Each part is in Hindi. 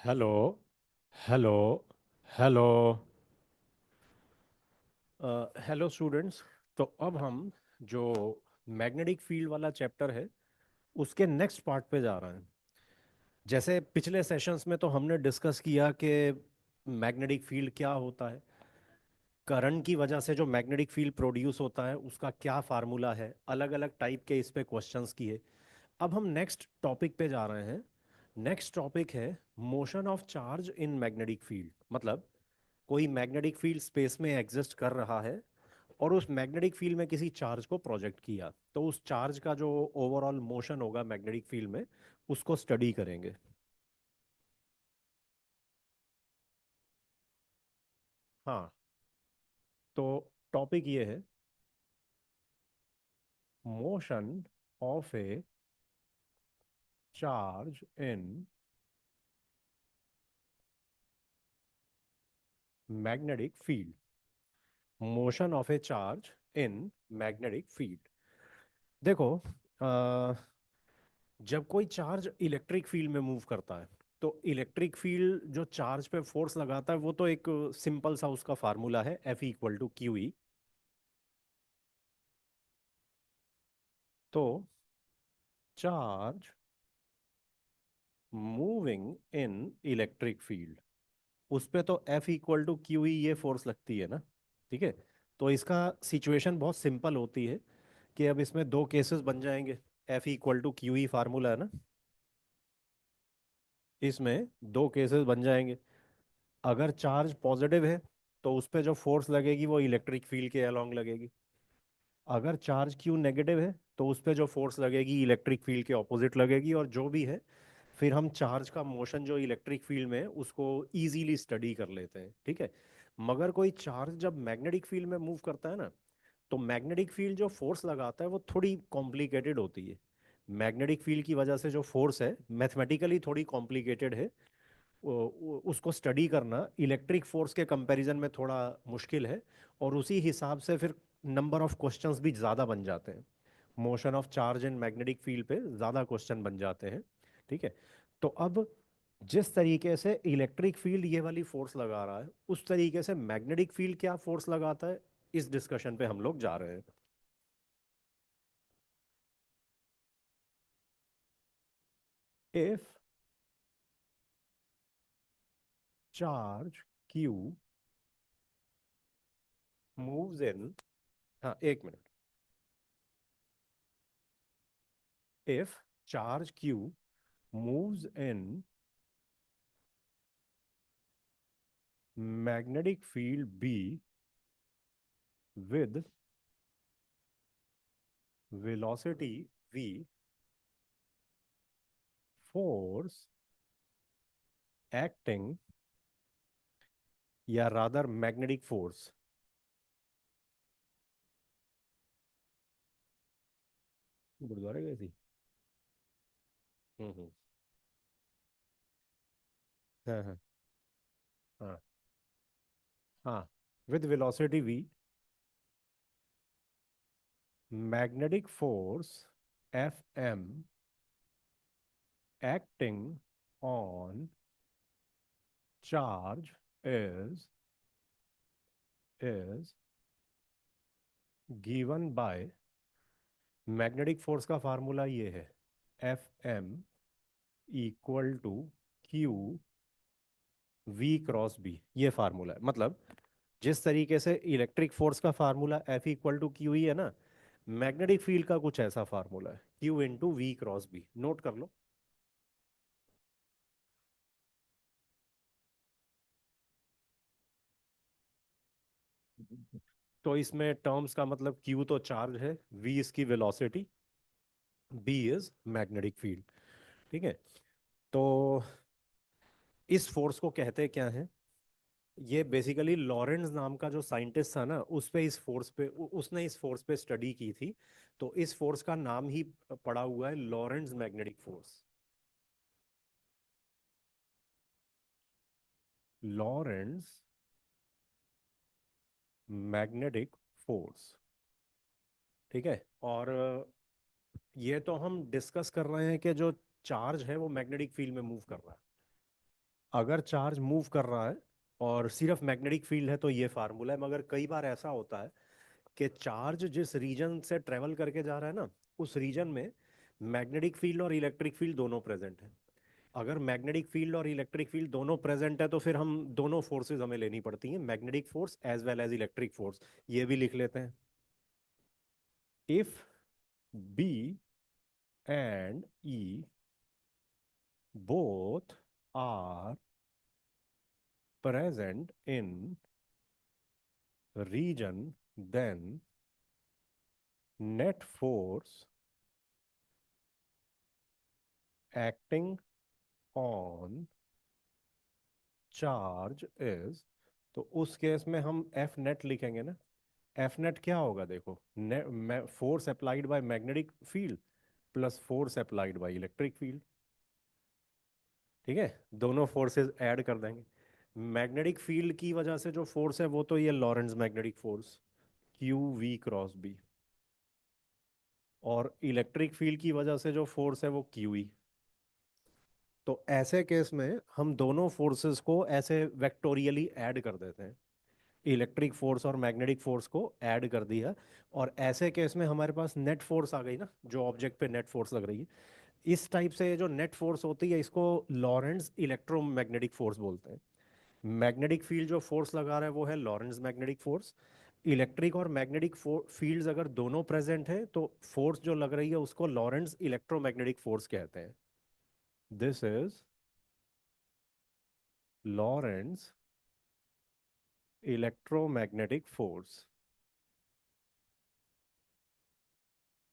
Hello. Hello. Hello. Hello students. तो अब हम जो मैग्नेटिक फील्ड वाला चैप्टर है उसके नेक्स्ट पार्ट पे जा रहे हैं। जैसे पिछले सेशंस में तो हमने डिस्कस किया कि मैग्नेटिक फील्ड क्या होता है, करंट की वजह से जो मैग्नेटिक फील्ड प्रोड्यूस होता है उसका क्या फार्मूला है, अलग अलग टाइप के इस पे क्वेश्चंस किए। अब हम नेक्स्ट टॉपिक पे जा रहे हैं। नेक्स्ट टॉपिक है motion of charge in magnetic field. मतलब कोई मैग्नेटिक फील्ड स्पेस में एग्जिस्ट कर रहा है और उस मैग्नेटिक फील्ड में किसी चार्ज को प्रोजेक्ट किया, तो उस चार्ज का जो ओवरऑल मोशन होगा मैग्नेटिक फील्ड में उसको स्टडी करेंगे। हाँ। तो टॉपिक ये है motion of A charge in magnetic field. Motion of A charge in magnetic field. देखो, जब कोई चार्ज इलेक्ट्रिक फील्ड में मूव करता है तो इलेक्ट्रिक फील्ड जो चार्ज पे फोर्स लगाता है वो तो एक सिंपल सा उसका फार्मूला है, F equal to q E. तो charge moving in electric field, उस पे तो F equal to q E ये फोर्स लगती है ना। ठीक है। तो इसका सिचुएशन बहुत सिंपल होती है कि अब इसमें दो केसेस बन जाएंगे। F equal to q e formula है ना, इसमें दो केसेस बन जाएंगे। अगर चार्ज पॉजिटिव है तो उस पे जो फोर्स लगेगी वो इलेक्ट्रिक फील्ड के अलोंग लगेगी। अगर चार्ज क्यू नेगेटिव है तो उस पे जो फोर्स लगेगी इलेक्ट्रिक फील्ड के ऑपोजिट लगेगी, और जो भी है फिर हम चार्ज का मोशन जो इलेक्ट्रिक फील्ड में है उसको इजीली स्टडी कर लेते हैं। ठीक है। मगर कोई चार्ज जब मैग्नेटिक फील्ड में मूव करता है ना, तो मैग्नेटिक फील्ड जो फोर्स लगाता है वो थोड़ी कॉम्प्लिकेटेड होती है। मैग्नेटिक फील्ड की वजह से जो फोर्स है मैथमेटिकली थोड़ी कॉम्प्लिकेटेड है। उसको स्टडी करना इलेक्ट्रिक फोर्स के कंपैरिजन में थोड़ा मुश्किल है, और उसी हिसाब से फिर नंबर ऑफ क्वेश्चंस भी ज़्यादा बन जाते हैं। Motion of charge in magnetic field पे ज़्यादा क्वेश्चन बन जाते हैं। ठीक है। तो अब जिस तरीके से इलेक्ट्रिक फील्ड ये वाली फोर्स लगा रहा है उस तरीके से मैग्नेटिक फील्ड क्या फोर्स लगाता है, इस डिस्कशन पे हम लोग जा रहे हैं। If charge Q moves in, हाँ एक minute, if charge Q moves in magnetic field B with velocity V, force acting, या rather magnetic force। गुरुद्वारे गई थी। हम्म। हाँ हाँ। हाँ हाँ। with velocity V, magnetic force Fm acting on charge is given by, magnetic force का फार्मूला ये है, Fm equal to q v cross B. ये फार्मूला है। मतलब जिस तरीके से इलेक्ट्रिक फोर्स का formula F equal to q ही है ना, मैग्नेटिक फील्ड का कुछ ऐसा फार्मूला है, q into v cross B. Note कर लो। तो इसमें टर्म्स का मतलब क्यू तो चार्ज है, वी इसकी velocity, b is magnetic field. ठीक है। तो इस फोर्स को कहते क्या है, ये बेसिकली लॉरेंस नाम का जो साइंटिस्ट था ना उस पे इस फोर्स पे उसने इस फोर्स पे स्टडी की थी। तो इस फोर्स का नाम ही पड़ा हुआ है Lawrence magnetic force. Lawrence magnetic force. ठीक है। और ये तो हम डिस्कस कर रहे हैं कि जो चार्ज है वो मैग्नेटिक फील्ड में मूव कर रहा है। अगर चार्ज मूव कर रहा है और सिर्फ मैग्नेटिक फील्ड है तो ये फार्मूला है, मगर कई बार ऐसा होता है कि चार्ज जिस रीजन से ट्रेवल करके जा रहा है ना, उस रीजन में मैग्नेटिक फील्ड और इलेक्ट्रिक फील्ड दोनों प्रेजेंट है। अगर मैग्नेटिक फील्ड और इलेक्ट्रिक फील्ड दोनों प्रेजेंट है तो फिर हम दोनों फोर्सेस हमें लेनी पड़ती हैं, magnetic force as well as electric force. ये भी लिख लेते हैं। If b and e both are present in region, then net force acting on charge is, तो उस केस में हम एफ नेट लिखेंगे ना। एफ नेट क्या होगा देखो, force applied by magnetic field plus force applied by electric field. ठीक है, दोनों फोर्सेस ऐड कर देंगे। मैग्नेटिक फील्ड की वजह से जो फोर्स है वो तो ये Lorentz magnetic force q v cross B, और इलेक्ट्रिक फील्ड की वजह से जो फोर्स है वो क्यू ई। तो ऐसे केस में हम दोनों फोर्सेस को ऐसे वेक्टोरियली ऐड कर देते हैं, इलेक्ट्रिक फोर्स और मैग्नेटिक फोर्स को ऐड कर दिया। और ऐसे केस में हमारे पास नेट फोर्स आ गई ना, जो ऑब्जेक्ट पे नेट फोर्स लग रही है। इस टाइप से जो नेट फोर्स होती है इसको लॉरेंट्ज इलेक्ट्रोमैग्नेटिक फोर्स बोलते हैं। मैग्नेटिक फील्ड जो फोर्स लगा रहा है वो है लॉरेंट्ज मैग्नेटिक फोर्स। इलेक्ट्रिक और मैग्नेटिक फील्ड्स अगर दोनों प्रेजेंट है तो फोर्स जो लग रही है उसको लॉरेंट्ज इलेक्ट्रोमैग्नेटिक फोर्स कहते हैं। This is Lorentz electromagnetic force.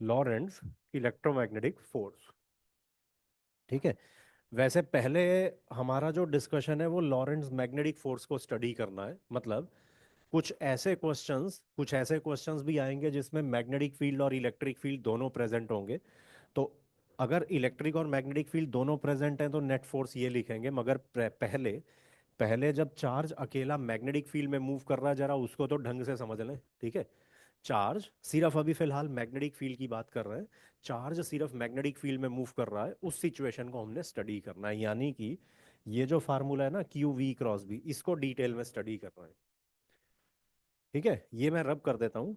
Lorentz electromagnetic force. ठीक है। वैसे पहले हमारा जो डिस्कशन है वो लॉरेंट्ज मैग्नेटिक फोर्स को स्टडी करना है, मतलब कुछ ऐसे क्वेश्चंस भी आएंगे जिसमें मैग्नेटिक फील्ड और इलेक्ट्रिक फील्ड दोनों प्रेजेंट होंगे। तो अगर इलेक्ट्रिक और मैग्नेटिक फील्ड दोनों प्रेजेंट हैं तो नेट फोर्स ये लिखेंगे, मगर पहले पहले जब चार्ज अकेला मैग्नेटिक फील्ड में मूव कर रहा है जरा उसको तो ढंग से समझ लें। ठीक है, चार्ज सिर्फ अभी फिलहाल मैग्नेटिक फील्ड की बात कर रहे हैं। चार्ज सिर्फ मैग्नेटिक फील्ड में मूव कर रहा है, उस सिचुएशन को हमने स्टडी करना है, यानी कि ये जो फार्मूला है ना क्यू वी क्रॉस बी, इसको डिटेल में स्टडी करना है। ठीक है, ये मैं रब कर देता हूँ।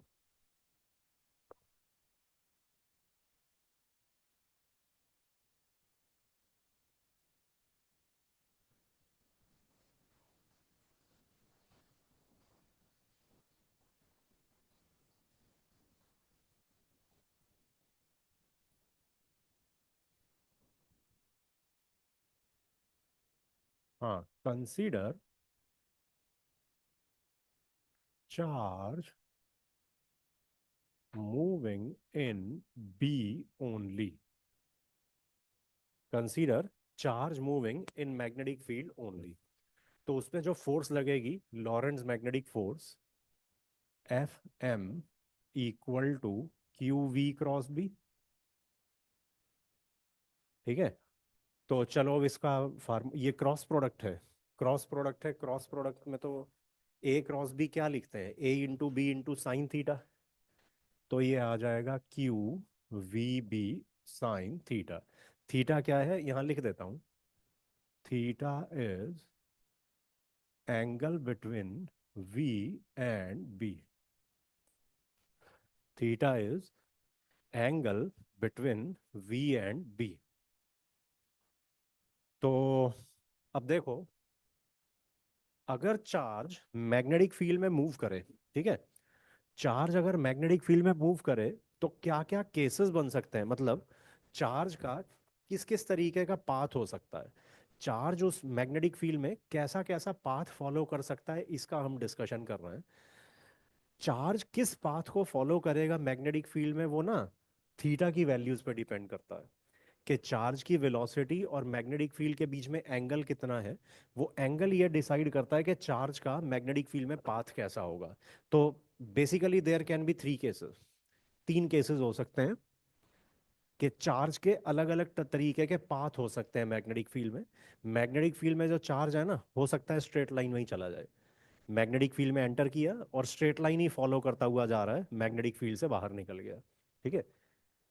हाँ, consider charge moving in B only. Consider charge moving in magnetic field only. तो उसमें जो फोर्स लगेगी Lorentz magnetic force F M equal to q v cross B. ठीक है, तो चलो अब इसका फार्म, ये क्रॉस प्रोडक्ट है। क्रॉस प्रोडक्ट है, क्रॉस प्रोडक्ट में तो ए क्रॉस बी क्या लिखते हैं, A into B into sine theta. तो ये आ जाएगा q v b sign theta. Theta क्या है यहाँ लिख देता हूँ। Theta is angle between v and b. Theta is angle between v and b. तो अब देखो, अगर चार्ज मैग्नेटिक फील्ड में मूव करे, ठीक है, चार्ज अगर मैग्नेटिक फील्ड में मूव करे तो क्या क्या केसेस बन सकते हैं, मतलब चार्ज का किस किस तरीके का पाथ हो सकता है, चार्ज उस मैग्नेटिक फील्ड में कैसा कैसा पाथ फॉलो कर सकता है, इसका हम डिस्कशन कर रहे हैं। चार्ज किस पाथ को फॉलो करेगा मैग्नेटिक फील्ड में, वो ना थीटा की वैल्यूज पे डिपेंड करता है, कि चार्ज की वेलोसिटी और मैग्नेटिक फील्ड के बीच में एंगल कितना है। वो एंगल ये डिसाइड करता है कि चार्ज का मैग्नेटिक फील्ड में पाथ कैसा होगा। तो basically there can be three cases, तीन केसेस हो सकते हैं कि चार्ज के अलग अलग तरीके के पाथ हो सकते हैं मैग्नेटिक फील्ड में। मैग्नेटिक फील्ड में जो चार्ज है ना, हो सकता है स्ट्रेट लाइन में ही चला जाए, मैग्नेटिक फील्ड में एंटर किया और स्ट्रेट लाइन ही फॉलो करता हुआ जा रहा है, मैग्नेटिक फील्ड से बाहर निकल गया। ठीक है,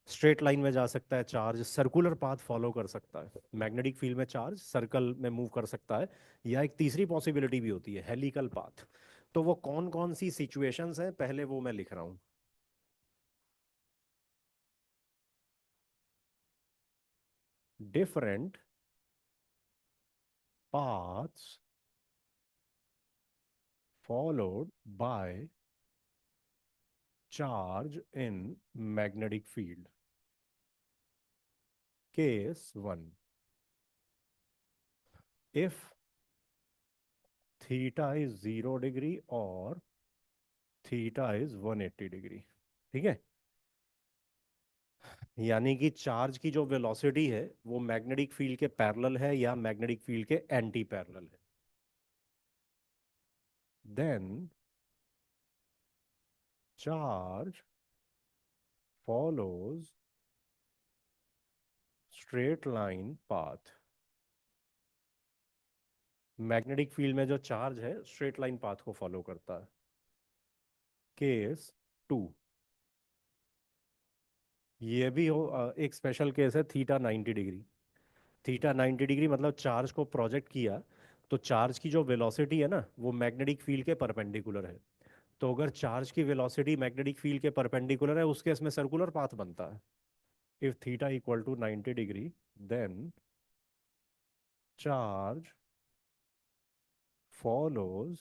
स्ट्रेट लाइन में जा सकता है चार्ज, सर्कुलर पाथ फॉलो कर सकता है, मैग्नेटिक फील्ड में चार्ज सर्कल में मूव कर सकता है, या एक तीसरी पॉसिबिलिटी भी होती है, हेलिकल पाथ। तो वो कौन कौन सी सिचुएशंस हैं पहले वो मैं लिख रहा हूँ। Different paths followed by charge in magnetic field. Case 1, if theta is 0 degree or theta is 180 degree. ठीक है, यानी कि चार्ज की जो वेलोसिटी है वो मैग्नेटिक फील्ड के पैरेलल है या मैग्नेटिक फील्ड के एंटी पैरेलल है। Then charge follows straight line path। Magnetic field में जो चार्ज है स्ट्रेट लाइन पाथ को फॉलो करता है। केस 2, ये भी हो एक स्पेशल केस है, थीटा 90 डिग्री। थीटा 90 डिग्री मतलब चार्ज को प्रोजेक्ट किया, तो चार्ज की जो वेलोसिटी है ना वो मैग्नेटिक फील्ड के परपेंडिकुलर है। तो अगर चार्ज की वेलोसिटी मैग्नेटिक फील्ड के परपेंडिकुलर है उस केस में सर्कुलर पाथ बनता है। If theta equal to 90 degree, then charge follows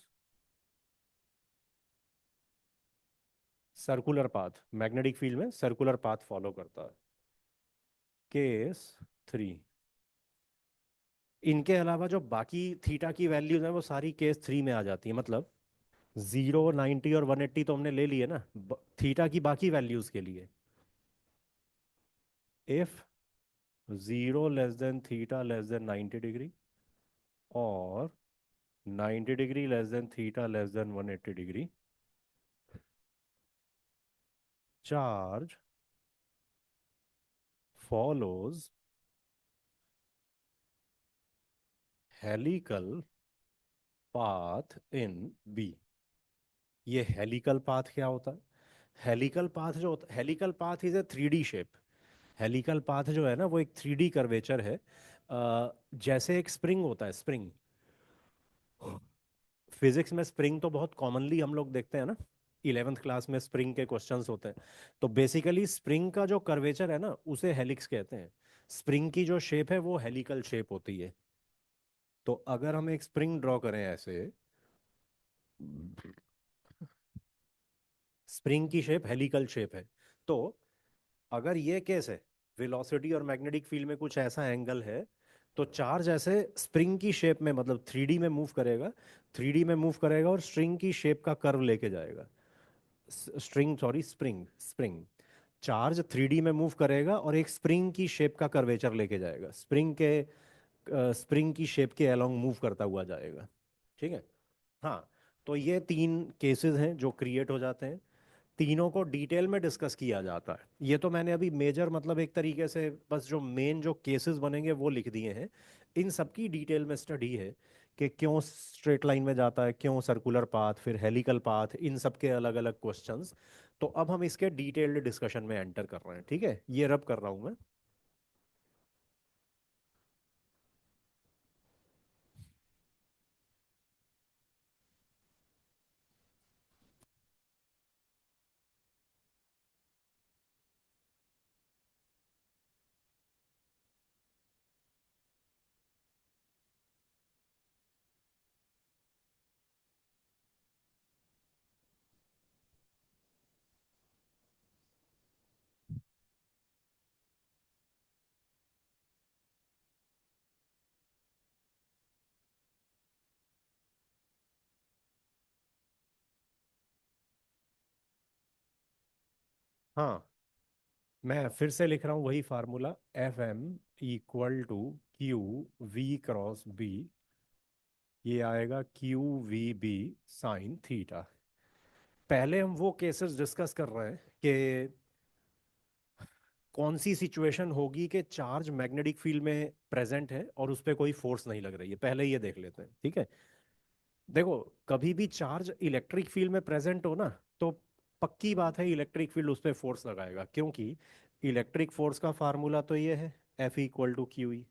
circular path, magnetic field में सर्कुलर पाथ फॉलो करता है। केस 3, इनके अलावा जो बाकी थीटा की वैल्यूज हैं वो सारी केस 3 में आ जाती है। मतलब 0, 90 और 180 तो हमने ले लिए ना थीटा की बाकी वैल्यूज के लिए। If 0 less than theta less than 90 degree और 90 degree less than theta less than 180 degree, charge follows helical path in b. ये हेलिकल पाथ क्या होता है? हेलिकल पाथ जो होता है, helical path is a 3D shape. Helical path जो है ना वो एक 3D कर्वेचर है। जैसे एक स्प्रिंग होता है, स्प्रिंग, फिजिक्स में स्प्रिंग तो बहुत कॉमनली हम लोग देखते हैं ना, 11th क्लास में स्प्रिंग के क्वेश्चंस होते हैं। तो बेसिकली स्प्रिंग का जो कर्वेचर है ना उसे हेलिक्स कहते हैं। स्प्रिंग की जो शेप है वो हेलिकल शेप होती है। तो अगर हम एक स्प्रिंग ड्रॉ करें ऐसे, स्प्रिंग की शेप हेलिकल शेप है, तो अगर ये केस है, वेलोसिटी और मैग्नेटिक फील्ड में कुछ ऐसा एंगल है, तो चार्ज ऐसे स्प्रिंग की शेप में मतलब 3D में मूव करेगा, 3D में मूव करेगा और स्ट्रिंग की शेप का कर्व लेके जाएगा। String sorry spring spring charge 3D में मूव करेगा और एक स्प्रिंग की शेप का कर्वेचर लेके जाएगा, स्प्रिंग के स्प्रिंग की शेप के अलोंग मूव करता हुआ जाएगा। ठीक है। हाँ, तो ये 3 केसेस हैं जो क्रिएट हो जाते हैं। तीनों को डिटेल में डिस्कस किया जाता है। ये तो मैंने अभी मेजर मतलब एक तरीके से बस जो मेन जो केसेस बनेंगे वो लिख दिए हैं। इन सबकी डिटेल में स्टडी है कि क्यों स्ट्रेट लाइन में जाता है, क्यों सर्कुलर पाथ, फिर हेलिकल पाथ, इन सब के अलग अलग क्वेश्चंस। तो अब हम इसके डिटेल्ड डिस्कशन में एंटर कर रहे हैं। ठीक है, ये रब कर रहा हूं मैं। हाँ, मैं फिर से लिख रहा हूँ वही formula, FM equal to QV cross B। ये आएगा QVB साइन थीटा। पहले हम वो केसेस डिस्कस कर रहे हैं कि कौन सी सिचुएशन होगी कि चार्ज मैग्नेटिक फील्ड में प्रेजेंट है और उस पर कोई फोर्स नहीं लग रही है। पहले ये देख लेते हैं। ठीक है, देखो, कभी भी चार्ज इलेक्ट्रिक फील्ड में प्रेजेंट हो ना, तो पक्की बात है इलेक्ट्रिक फील्ड उस पर फोर्स लगाएगा, क्योंकि इलेक्ट्रिक फोर्स का फार्मूला तो ये है, F=QE।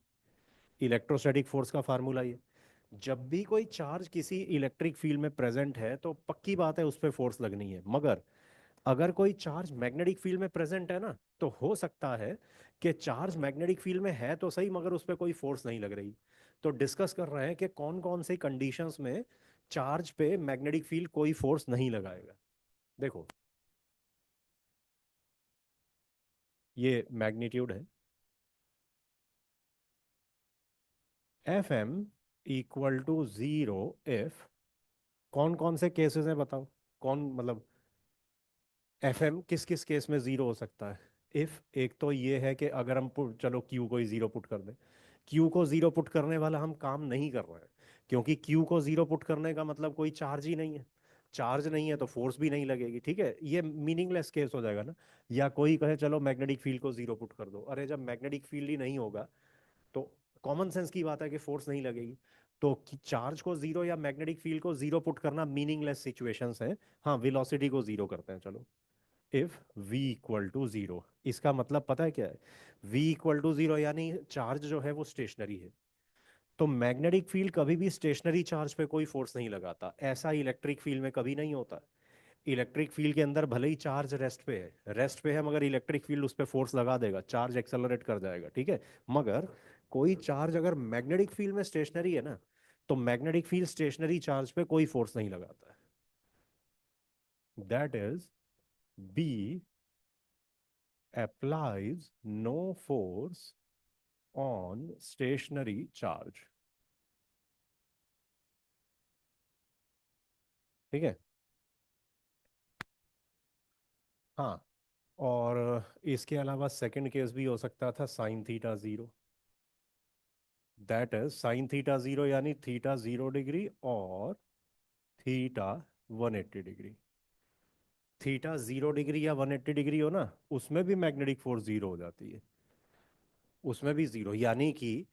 इलेक्ट्रोस्टैटिक फोर्स का फार्मूला ये। जब भी कोई चार्ज किसी इलेक्ट्रिक फील्ड में प्रेजेंट है तो पक्की बात है उस पर फोर्स लगनी है। मगर अगर कोई चार्ज मैग्नेटिक फील्ड में प्रेजेंट है ना, तो हो सकता है कि चार्ज मैग्नेटिक फील्ड में है तो सही मगर उस पर कोई फोर्स नहीं लग रही। तो डिस्कस कर रहे हैं कि कौन कौन से कंडीशंस में चार्ज पे मैग्नेटिक फील्ड कोई फोर्स नहीं लगाएगा। देखो, ये मैग्नीट्यूड है, Fm=0 इफ, कौन कौन से केसेस हैं बताओ, कौन मतलब एफ एम किस किस केस में जीरो हो सकता है। इफ एक तो ये है कि अगर हम चलो क्यू को ही जीरो पुट कर दें। क्यू को जीरो पुट करने वाला हम काम नहीं कर रहे हैं, क्योंकि क्यू को जीरो पुट करने का मतलब कोई चार्ज ही नहीं है। चार्ज नहीं है तो फोर्स भी नहीं लगेगी, ठीक है, ये मीनिंगलेस केस हो जाएगा ना। या कोई कहे चलो मैग्नेटिक फील्ड को जीरो पुट कर दो, अरे जब मैग्नेटिक फील्ड ही नहीं होगा तो कॉमन सेंस की बात है कि फोर्स नहीं लगेगी। तो चार्ज को जीरो या मैग्नेटिक फील्ड को जीरो पुट करना मीनिंगलेस सिचुएशंस हैं। हाँ, वेलोसिटी को जीरो करते हैं चलो। इफ v=0, इसका मतलब पता है क्या है? v=0 यानी चार्ज जो है वो स्टेशनरी है। तो मैग्नेटिक फील्ड कभी भी स्टेशनरी चार्ज पे कोई फोर्स नहीं लगाता, ऐसा इलेक्ट्रिक फील्ड में कभी नहीं होता। इलेक्ट्रिक फील्ड के अंदर भले ही चार्ज रेस्ट पे है मगर इलेक्ट्रिक फील्ड उस पर फोर्स लगा देगा, चार्ज एक्सेलरेट कर जाएगा, ठीक है। मगर कोई चार्ज अगर मैग्नेटिक फील्ड में स्टेशनरी है ना, तो मैग्नेटिक फील्ड स्टेशनरी चार्ज पे कोई फोर्स नहीं लगाता है। That is b applies no force on stationary charge। ठीक है। हाँ, और इसके अलावा सेकंड केस भी हो सकता था sin θ0। दैट इज sin θ0 यानी थीटा 0 डिग्री और थीटा 180 डिग्री। थीटा 0 डिग्री या 180 डिग्री हो ना, उसमें भी मैग्नेटिक फोर्स जीरो हो जाती है। उसमें भी जीरो यानी कि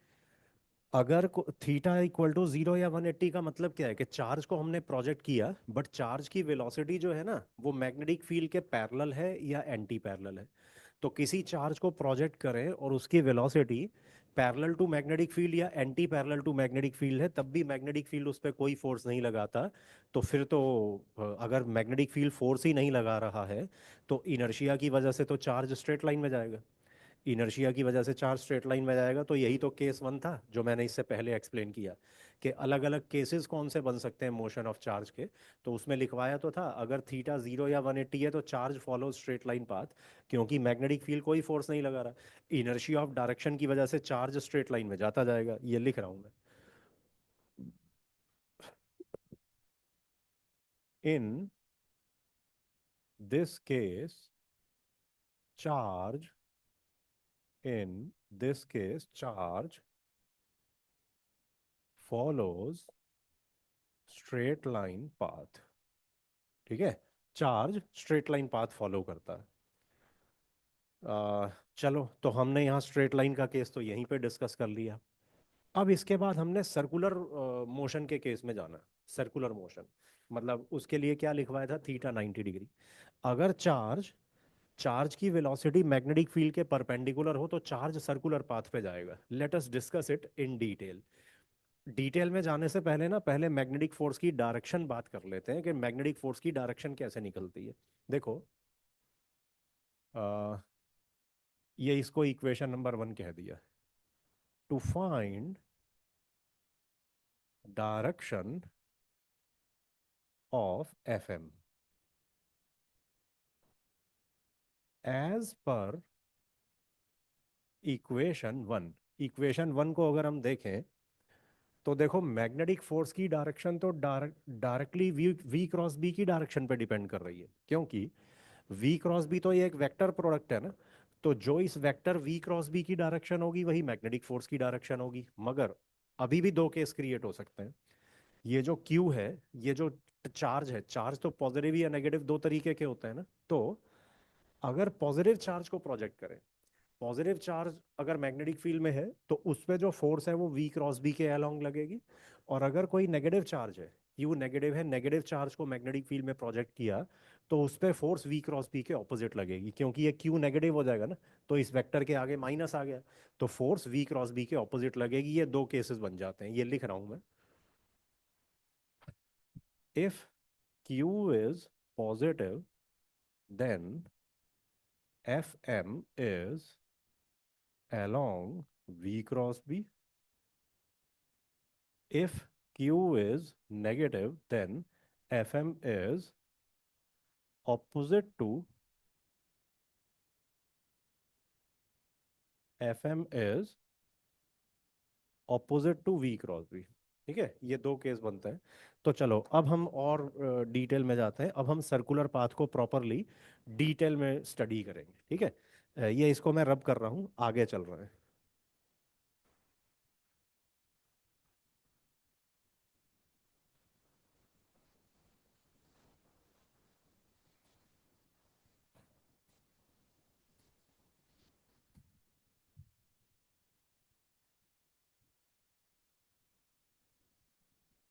अगर θ=0 या 180 का मतलब क्या है कि चार्ज को हमने प्रोजेक्ट किया बट चार्ज की वेलोसिटी जो है ना वो मैग्नेटिक फील्ड के पैरेलल है या एंटी पैरेलल है। तो किसी चार्ज को प्रोजेक्ट करें और उसकी velocity parallel to magnetic field या anti parallel to magnetic field है, तब भी मैग्नेटिक फील्ड उस पर कोई फोर्स नहीं लगाता। तो फिर तो अगर मैग्नेटिक फील्ड फोर्स ही नहीं लगा रहा है तो इनर्शिया की वजह से तो चार्ज स्ट्रेट लाइन में जाएगा। इनर्शिया की वजह से चार्ज स्ट्रेट लाइन में जाएगा, तो यही तो केस वन था जो मैंने इससे पहले एक्सप्लेन किया कि अलग अलग केसेस कौन से बन सकते हैं मोशन ऑफ चार्ज के। तो उसमें लिखवाया तो था अगर θ0 या 180 है तो charge follow straight line path, क्योंकि मैग्नेटिक फील्ड कोई फोर्स नहीं लगा रहा। इनर्शिया ऑफ डायरेक्शन की वजह से चार्ज स्ट्रेट लाइन में जाता जाएगा, ये लिख रहा हूं मैं। In this case charge in this case charge follows straight line path। ठीक है, charge straight line path follow करता है। चलो, तो हमने यहाँ स्ट्रेट लाइन का केस तो यहीं पे डिस्कस कर लिया। अब इसके बाद हमने सर्कुलर मोशन के केस में जाना। सर्कुलर मोशन मतलब उसके लिए क्या लिखवाया था, θ90 डिग्री। अगर चार्ज चार्ज की वेलोसिटी मैग्नेटिक फील्ड के परपेंडिकुलर हो तो चार्ज सर्कुलर पाथ पे जाएगा। Let us discuss it in detail. Detail में जाने से पहले ना, पहले मैग्नेटिक फोर्स की डायरेक्शन बात कर लेते हैं कि मैग्नेटिक फोर्स की डायरेक्शन कैसे निकलती है। देखो, अ, ये इसको इक्वेशन नंबर 1 कह दिया। To find direction of f m as per equation 1। Equation 1 को अगर हम देखें तो देखो, मैग्नेटिक फोर्स की डायरेक्शन तो डायरेक्टली वी क्रॉस बी की डायरेक्शन पे डिपेंड कर रही है, क्योंकि वी क्रॉस बी तो ये एक वेक्टर प्रोडक्ट है ना। तो जो इस वेक्टर वी क्रॉस बी की डायरेक्शन होगी वही मैग्नेटिक फोर्स की डायरेक्शन होगी। मगर अभी भी दो केस क्रिएट हो सकते हैं। ये जो क्यू है, ये जो चार्ज है, चार्ज तो पॉजिटिव या नेगेटिव दो तरीके के होते हैं ना। तो अगर पॉजिटिव चार्ज को प्रोजेक्ट करें, पॉजिटिव चार्ज अगर मैग्नेटिक फील्ड में है तो उस पे जो फोर्स है वो वी क्रॉस बी के अलोंग लगेगी। और अगर कोई नेगेटिव चार्ज है, क्यू नेगेटिव है, नेगेटिव चार्ज को मैग्नेटिक फील्ड में प्रोजेक्ट किया तो उस पे फोर्स वी क्रॉस बी के ऑपोजिट लगेगी, क्योंकि ये क्यू नेगेटिव हो जाएगा ना, तो इस वेक्टर के आगे माइनस आ गया, तो फोर्स वी क्रॉस बी के ऑपोजिट लगेगी। ये दो केसेस बन जाते हैं, ये लिख रहा हूं मैं। If q is positive then f m is along v cross b. If q is negative, then fm is opposite to fm is opposite to v cross b। ठीक है, ये दो केस बनते हैं। तो चलो अब हम और डिटेल में जाते हैं। अब हम सर्कुलर पाथ को प्रॉपरली डिटेल में स्टडी करेंगे। ठीक है, ये इसको मैं रब कर रहा हूँ, आगे चल रहा है।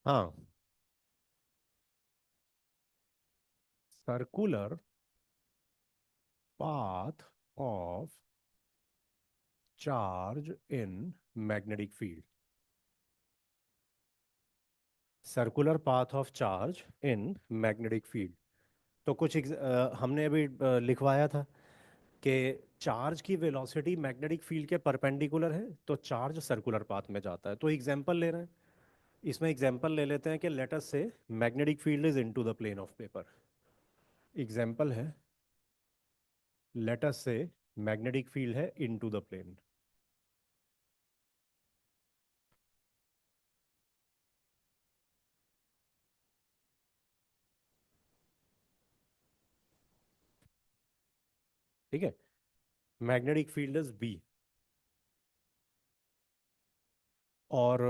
हाँ, circular path of charge in magnetic field. Circular path of charge in magnetic field. तो कुछ हमने अभी लिखवाया था कि चार्ज की वेलोसिटी मैग्नेटिक फील्ड के परपेंडिकुलर है, तो चार्ज सर्कुलर पाथ में जाता है। तो एग्जांपल ले रहे हैं, इसमें एग्जांपल ले लेते हैं कि let us say magnetic field is into the plane of paper. Example है, let us say magnetic field है इनटू द प्लेन। ठीक है, मैग्नेटिक फील्ड इज बी, और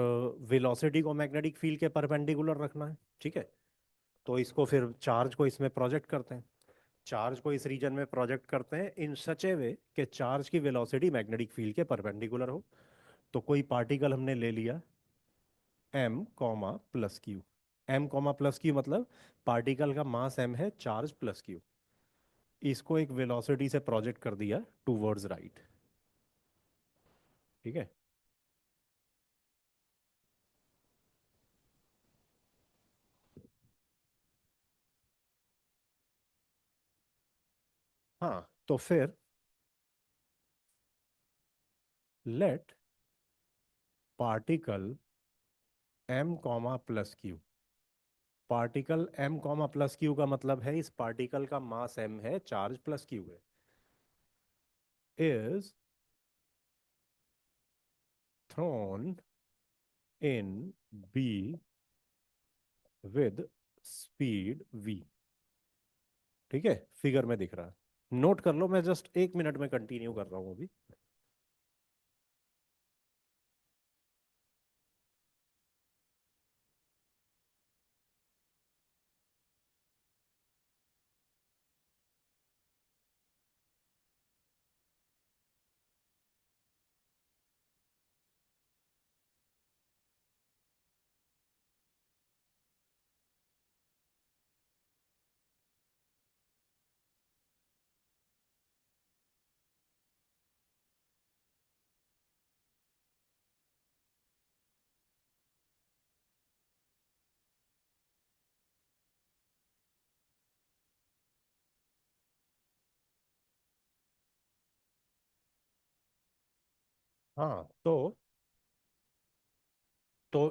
वेलोसिटी को मैग्नेटिक फील्ड के परपेंडिकुलर रखना है। ठीक है, तो इसको फिर चार्ज को इसमें प्रोजेक्ट करते हैं। चार्ज को इस रीजन में प्रोजेक्ट करते हैं इन सच ए वे कि चार्ज की वेलोसिटी मैग्नेटिक फील्ड के परपेंडिकुलर हो। तो कोई पार्टिकल हमने ले लिया m comma plus Q. m comma plus Q मतलब पार्टिकल का मास m है, चार्ज प्लस क्यू। इसको एक वेलोसिटी से प्रोजेक्ट कर दिया टूवर्ड्स राइट। ठीक है, हाँ तो फिर let particle m comma plus q. Particle m comma plus q का मतलब है इस पार्टिकल का मास m है, चार्ज प्लस क्यू है, इज थ्रोन इन b विद स्पीड v। ठीक है, फिगर में दिख रहा है, नोट कर लो, मैं जस्ट 1 मिनट में कंटिन्यू कर रहा हूँ अभी। हाँ तो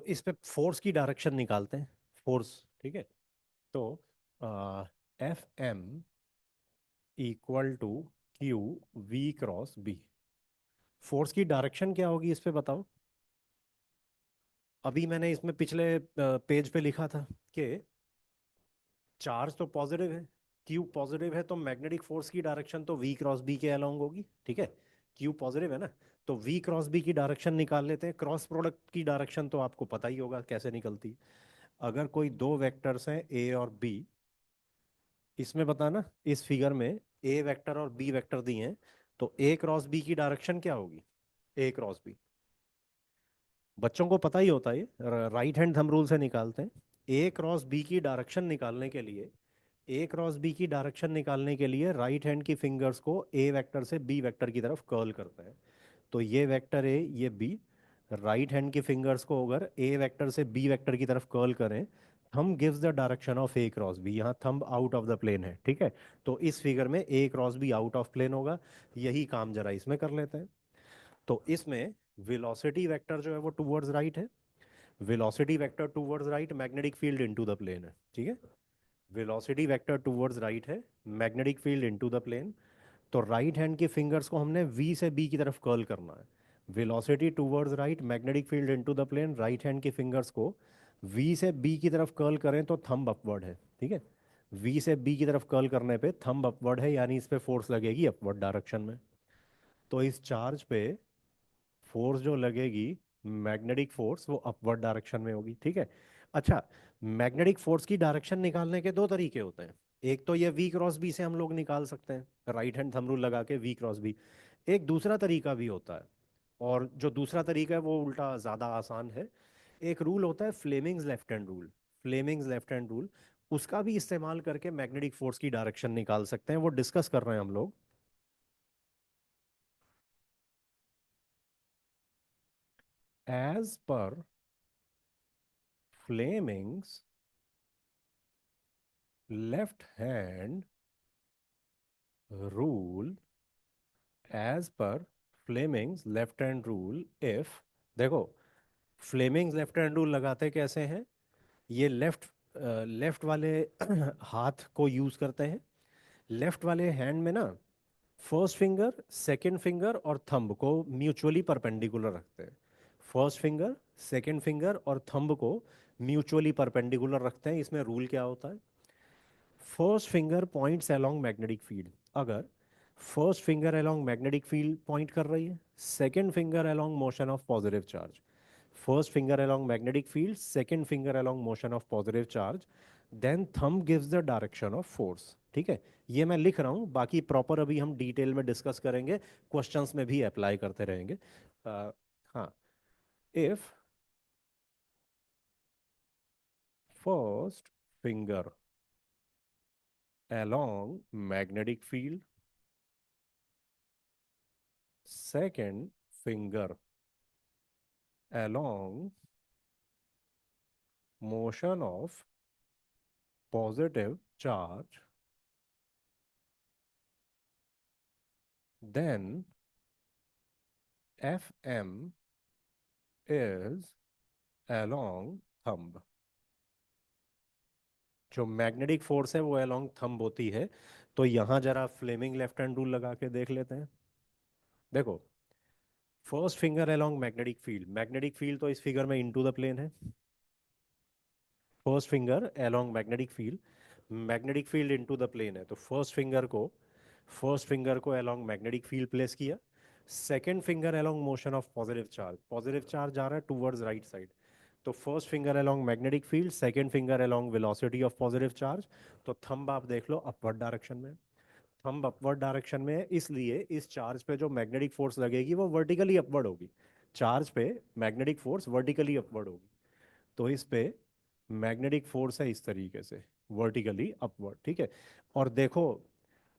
इस पे फोर्स की डायरेक्शन निकालते हैं, फोर्स। ठीक है, तो f M equal to q v cross b. Force की डायरेक्शन क्या होगी इस पे बताओ। अभी मैंने इसमें पिछले पेज पे लिखा था कि चार्ज तो पॉजिटिव है, क्यू पॉजिटिव है, तो मैग्नेटिक फोर्स की डायरेक्शन तो वी क्रॉस बी के अलोंग होगी। ठीक है, क्यू पॉजिटिव है ना, तो वी क्रॉस बी की डायरेक्शन निकाल लेते हैं। क्रॉस प्रोडक्ट की डायरेक्शन तो आपको पता ही होगा कैसे निकलती है। अगर कोई दो वेक्टर्स हैं ए और बी, इसमें बताना इस फिगर में ए वेक्टर और बी वेक्टर दिए हैं, तो ए क्रॉस बी की डायरेक्शन क्या होगी। ए क्रॉस बी बच्चों को पता ही होता है, राइट हैंड थंब रूल से निकालते हैं। ए क्रॉस बी की डायरेक्शन निकालने के लिए ए क्रॉस बी की डायरेक्शन निकालने के लिए राइट हैंड की फिंगर्स को ए वेक्टर से बी वेक्टर की तरफ कर्ल करते हैं। तो ये वेक्टर ए, ये बी, राइट हैंड की फिंगर्स को अगर ए वेक्टर से बी वेक्टर की तरफ कर्ल करें, thumb gives the direction of A cross B. यहाँ thumb out of the plane है, ठीक है। तो इस फिगर में A cross B out of plane होगा। यही काम जरा इसमें कर लेते हैं। तो इसमें वेलोसिटी वेक्टर जो है वो टूवर्ड्स राइट है। Velocity vector towards right, magnetic field into the plane है, ठीक है। वेलोसिटी वेक्टर टूवर्ड्स राइट है, magnetic field into the plane. तो राइट हैंड की फिंगर्स को हमने वी से बी की तरफ कर्ल करना है। Velocity towards right, magnetic field into the plane, right hand की फिंगर्स को वी से बी की तरफ कर्ल करें तो थंब अपवर्ड है, ठीक है। वी से बी की तरफ कर्ल करने पे थंब अपवर्ड है, यानी इस पे फोर्स लगेगी अपवर्ड डायरेक्शन में। तो इस चार्ज पे फोर्स जो लगेगी, मैग्नेटिक फोर्स, वो अपवर्ड डायरेक्शन में होगी, ठीक है। अच्छा, मैग्नेटिक फोर्स की डायरेक्शन निकालने के दो तरीके होते हैं। एक तो ये वी क्रॉस बी से हम लोग निकाल सकते हैं, राइट हैंड थंब रूल लगा के वी क्रॉस बी। एक दूसरा तरीका भी होता है, और जो दूसरा तरीका है वो उल्टा ज़्यादा आसान है। एक रूल होता है Fleming's left hand rule. Fleming's left hand rule, उसका भी इस्तेमाल करके मैग्नेटिक फोर्स की डायरेक्शन निकाल सकते हैं, वो डिस्कस कर रहे हैं हम लोग। As per Fleming's left hand rule, as per Fleming's left hand rule, if, देखो, फ्लेमिंग्स लेफ्ट हैंड रूल लगाते कैसे हैं? ये लेफ्ट वाले हाथ को यूज करते हैं। लेफ्ट वाले हैंड में ना, फर्स्ट फिंगर, सेकंड फिंगर और थंब को म्यूचुअली परपेंडिकुलर रखते हैं। फर्स्ट फिंगर, सेकंड फिंगर और थंब को म्यूचुअली परपेंडिकुलर रखते हैं। इसमें रूल क्या होता है? First finger points along magnetic field. अगर first finger along magnetic field point कर रही है, second finger along motion of positive charge. First finger along magnetic field, second finger along motion of positive charge, then thumb gives the direction of force, ठीक है। ये मैं लिख रहा हूँ, बाकी प्रॉपर अभी हम डिटेल में डिस्कस करेंगे, क्वेश्चंस में भी अप्लाई करते रहेंगे। हाँ, if first finger along magnetic field, second finger along motion of positive charge, then Fm is along thumb। जो मैग्नेटिक फोर्स है वो along thumb होती है। तो यहां जरा फ्लेमिंग लेफ्ट हैंड रूल लगा के देख लेते हैं। देखो, first finger along magnetic field, magnetic field तो इस फिगर में इनटू द प्लेन है। First finger along magnetic field, magnetic field into the plane है, तो फर्स्ट फिंगर को along मैग्नेटिक फील्ड प्लेस किया। Second finger along motion of positive charge, positive charge जा रहा है टूवर्ड्स राइट साइड। तो first finger along magnetic field, second finger along velocity of positive charge. तो थंब आप देख लो अपवर्ड डायरेक्शन में, थंब अपवर्ड डायरेक्शन में है, इसलिए इस चार्ज पे जो मैग्नेटिक फोर्स लगेगी वो वर्टिकली अपवर्ड होगी। चार्ज पे मैग्नेटिक फोर्स वर्टिकली अपवर्ड होगी। तो इस पे मैग्नेटिक फोर्स है इस तरीके से, वर्टिकली अपवर्ड, ठीक है। और देखो,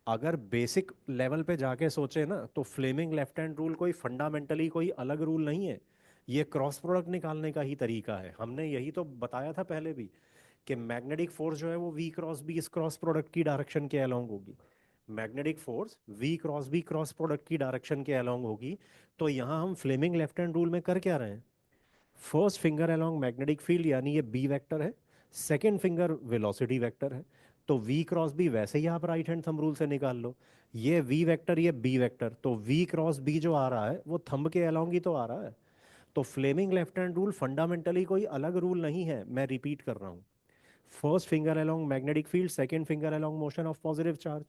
अगर बेसिक लेवल पे जाके सोचे ना, तो फ्लेमिंग लेफ्ट हैंड रूल कोई फंडामेंटली कोई अलग रूल नहीं है। ये क्रॉस प्रोडक्ट निकालने का ही तरीका है। हमने यही तो बताया था पहले भी, कि मैग्नेटिक फोर्स जो है वो वी क्रॉस बी इस क्रॉस प्रोडक्ट की डायरेक्शन के अलोंग होगी। Magnetic force v cross b cross product की डायरेक्शन के अलोंग होगी। तो यहाँ हम फ्लेमिंग लेफ्ट हैंड रूल में कर क्या रहे हैं? First finger along magnetic field, यानी ये बी वेक्टर है, सेकेंड फिंगर वेलोसिटी वेक्टर है। तो वी क्रॉस बी वैसे ही आप राइट हैंड थंब रूल से निकाल लो। ये वी वेक्टर, ये बी वेक्टर, तो वी क्रॉस बी जो आ रहा है वो थंब के अलोंग ही तो आ रहा है। तो Fleming left hand rule fundamentally कोई अलग रूल नहीं है, मैं रिपीट कर रहा हूँ। First finger along magnetic field, second finger along motion of positive charge.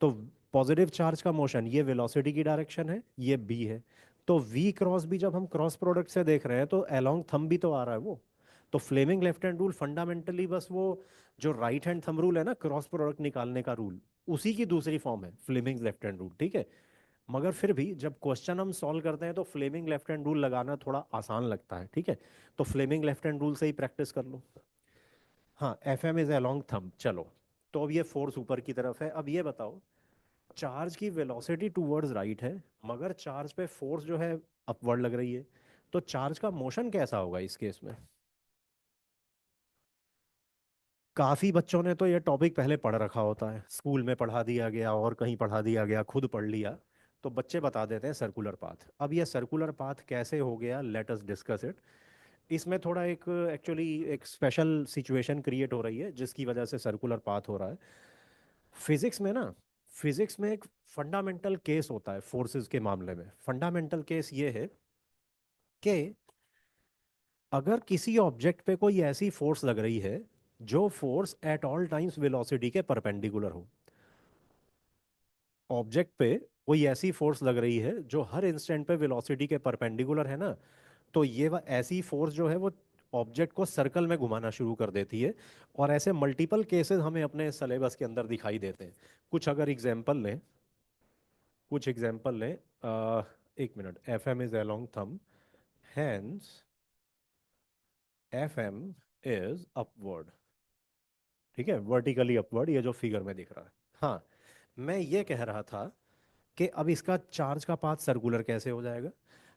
तो पॉजिटिव चार्ज का मोशन, ये वेलोसिटी की डायरेक्शन है, ये बी है। तो वी क्रॉस बी जब हम क्रॉस प्रोडक्ट से देख रहे हैं तो अलोंग थंब भी तो आ रहा है वो। तो Fleming left hand rule fundamentally बस वो जो राइट हैंड थंब रूल है ना, क्रॉस प्रोडक्ट निकालने का रूल, उसी की दूसरी फॉर्म है फ्लेमिंग लेफ्ट हैंड रूल, ठीक है। मगर फिर भी जब क्वेश्चन हम सॉल्व करते हैं तो फ्लेमिंग लेफ्ट हैंड रूल लगाना थोड़ा आसान लगता है, ठीक है। तो फ्लेमिंग लेफ्ट हैंड रूल से ही प्रैक्टिस कर लो। हाँ, f m is along thumb, चलो। तो अब ये फोर्स ऊपर की तरफ है। अब ये बताओ, चार्ज की वेलोसिटी टूवर्ड्स राइट है, मगर चार्ज पे फोर्स जो है अपवर्ड लग रही है, तो चार्ज का मोशन कैसा होगा इस केस में? काफी बच्चों ने तो ये टॉपिक पहले पढ़ रखा होता है, स्कूल में पढ़ा दिया गया और कहीं पढ़ा दिया गया, खुद पढ़ लिया। तो बच्चे बता देते हैं सर्कुलर पाथ। अब ये सर्कुलर पाथ कैसे हो गया, लेट अस डिस्कस इट। इसमें थोड़ा एक एक्चुअली एक स्पेशल सिचुएशन क्रिएट हो रही है जिसकी वजह से सर्कुलर पाथ हो रहा है। फिजिक्स में ना, फिजिक्स में एक फंडामेंटल केस होता है फोर्सेस के मामले में। फंडामेंटल केस ये है कि अगर किसी ऑब्जेक्ट पे कोई ऐसी फोर्स लग रही है जो force at all times velocity के परपेंडिकुलर हो, ऑब्जेक्ट पे कोई ऐसी फोर्स लग रही है जो हर इंस्टेंट पे वेलोसिटी के परपेंडिकुलर है ना, तो ये ऐसी फोर्स जो है वो ऑब्जेक्ट को सर्कल में घुमाना शुरू कर देती है। और ऐसे मल्टीपल केसेस हमें अपने सिलेबस के अंदर दिखाई देते हैं। कुछ अगर एग्जांपल लें, कुछ एग्जांपल लें, एक minute, f m is along thumb, hence f m is upward, ठीक है, वर्टिकली अपवर्ड, ये जो फिगर में दिख रहा है। हाँ, मैं ये कह रहा था कि अब इसका चार्ज का पाथ सर्कुलर कैसे हो जाएगा।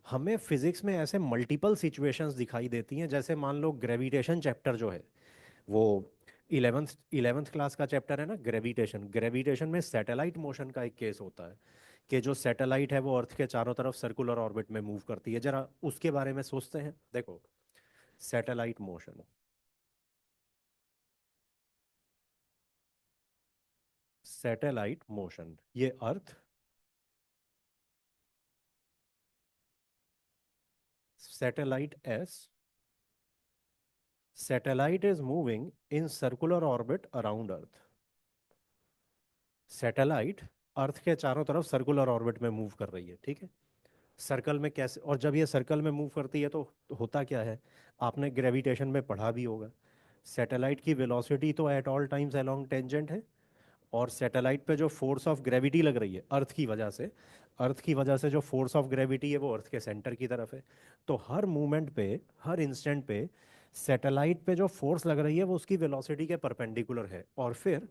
हमें फिजिक्स में ऐसे मल्टीपल सिचुएशंस दिखाई देती हैं, जैसे मान लो ग्रेविटेशन चैप्टर जो है वो इलेवेंथ इलेवेंथ क्लास का चैप्टर है ना, ग्रेविटेशन। ग्रेविटेशन में सैटेलाइट मोशन का एक केस होता है कि जो सैटेलाइट है वो अर्थ के चारों तरफ सर्कुलर ऑर्बिट में मूव करती है। जरा उसके बारे में सोचते हैं, देखो, सैटेलाइट मोशन, सैटेलाइट मोशन, ये earth, satellite S, satellite is moving in circular orbit around earth. Satellite earth के चारों तरफ सर्कुलर ऑर्बिट में मूव कर रही है, ठीक है। सर्कल में कैसे, और जब ये सर्कल में मूव करती है तो होता क्या है, आपने ग्रेविटेशन में पढ़ा भी होगा। सैटेलाइट की वेलोसिटी तो at all times along tangent है, और सैटेलाइट पे जो फोर्स ऑफ ग्रेविटी लग रही है अर्थ की वजह से, अर्थ की वजह से जो फोर्स ऑफ ग्रेविटी है वो अर्थ के सेंटर की तरफ है। तो हर मूवमेंट पे, हर इंस्टेंट पे सैटेलाइट पे जो फोर्स लग रही है वो उसकी वेलोसिटी के परपेंडिकुलर है। और फिर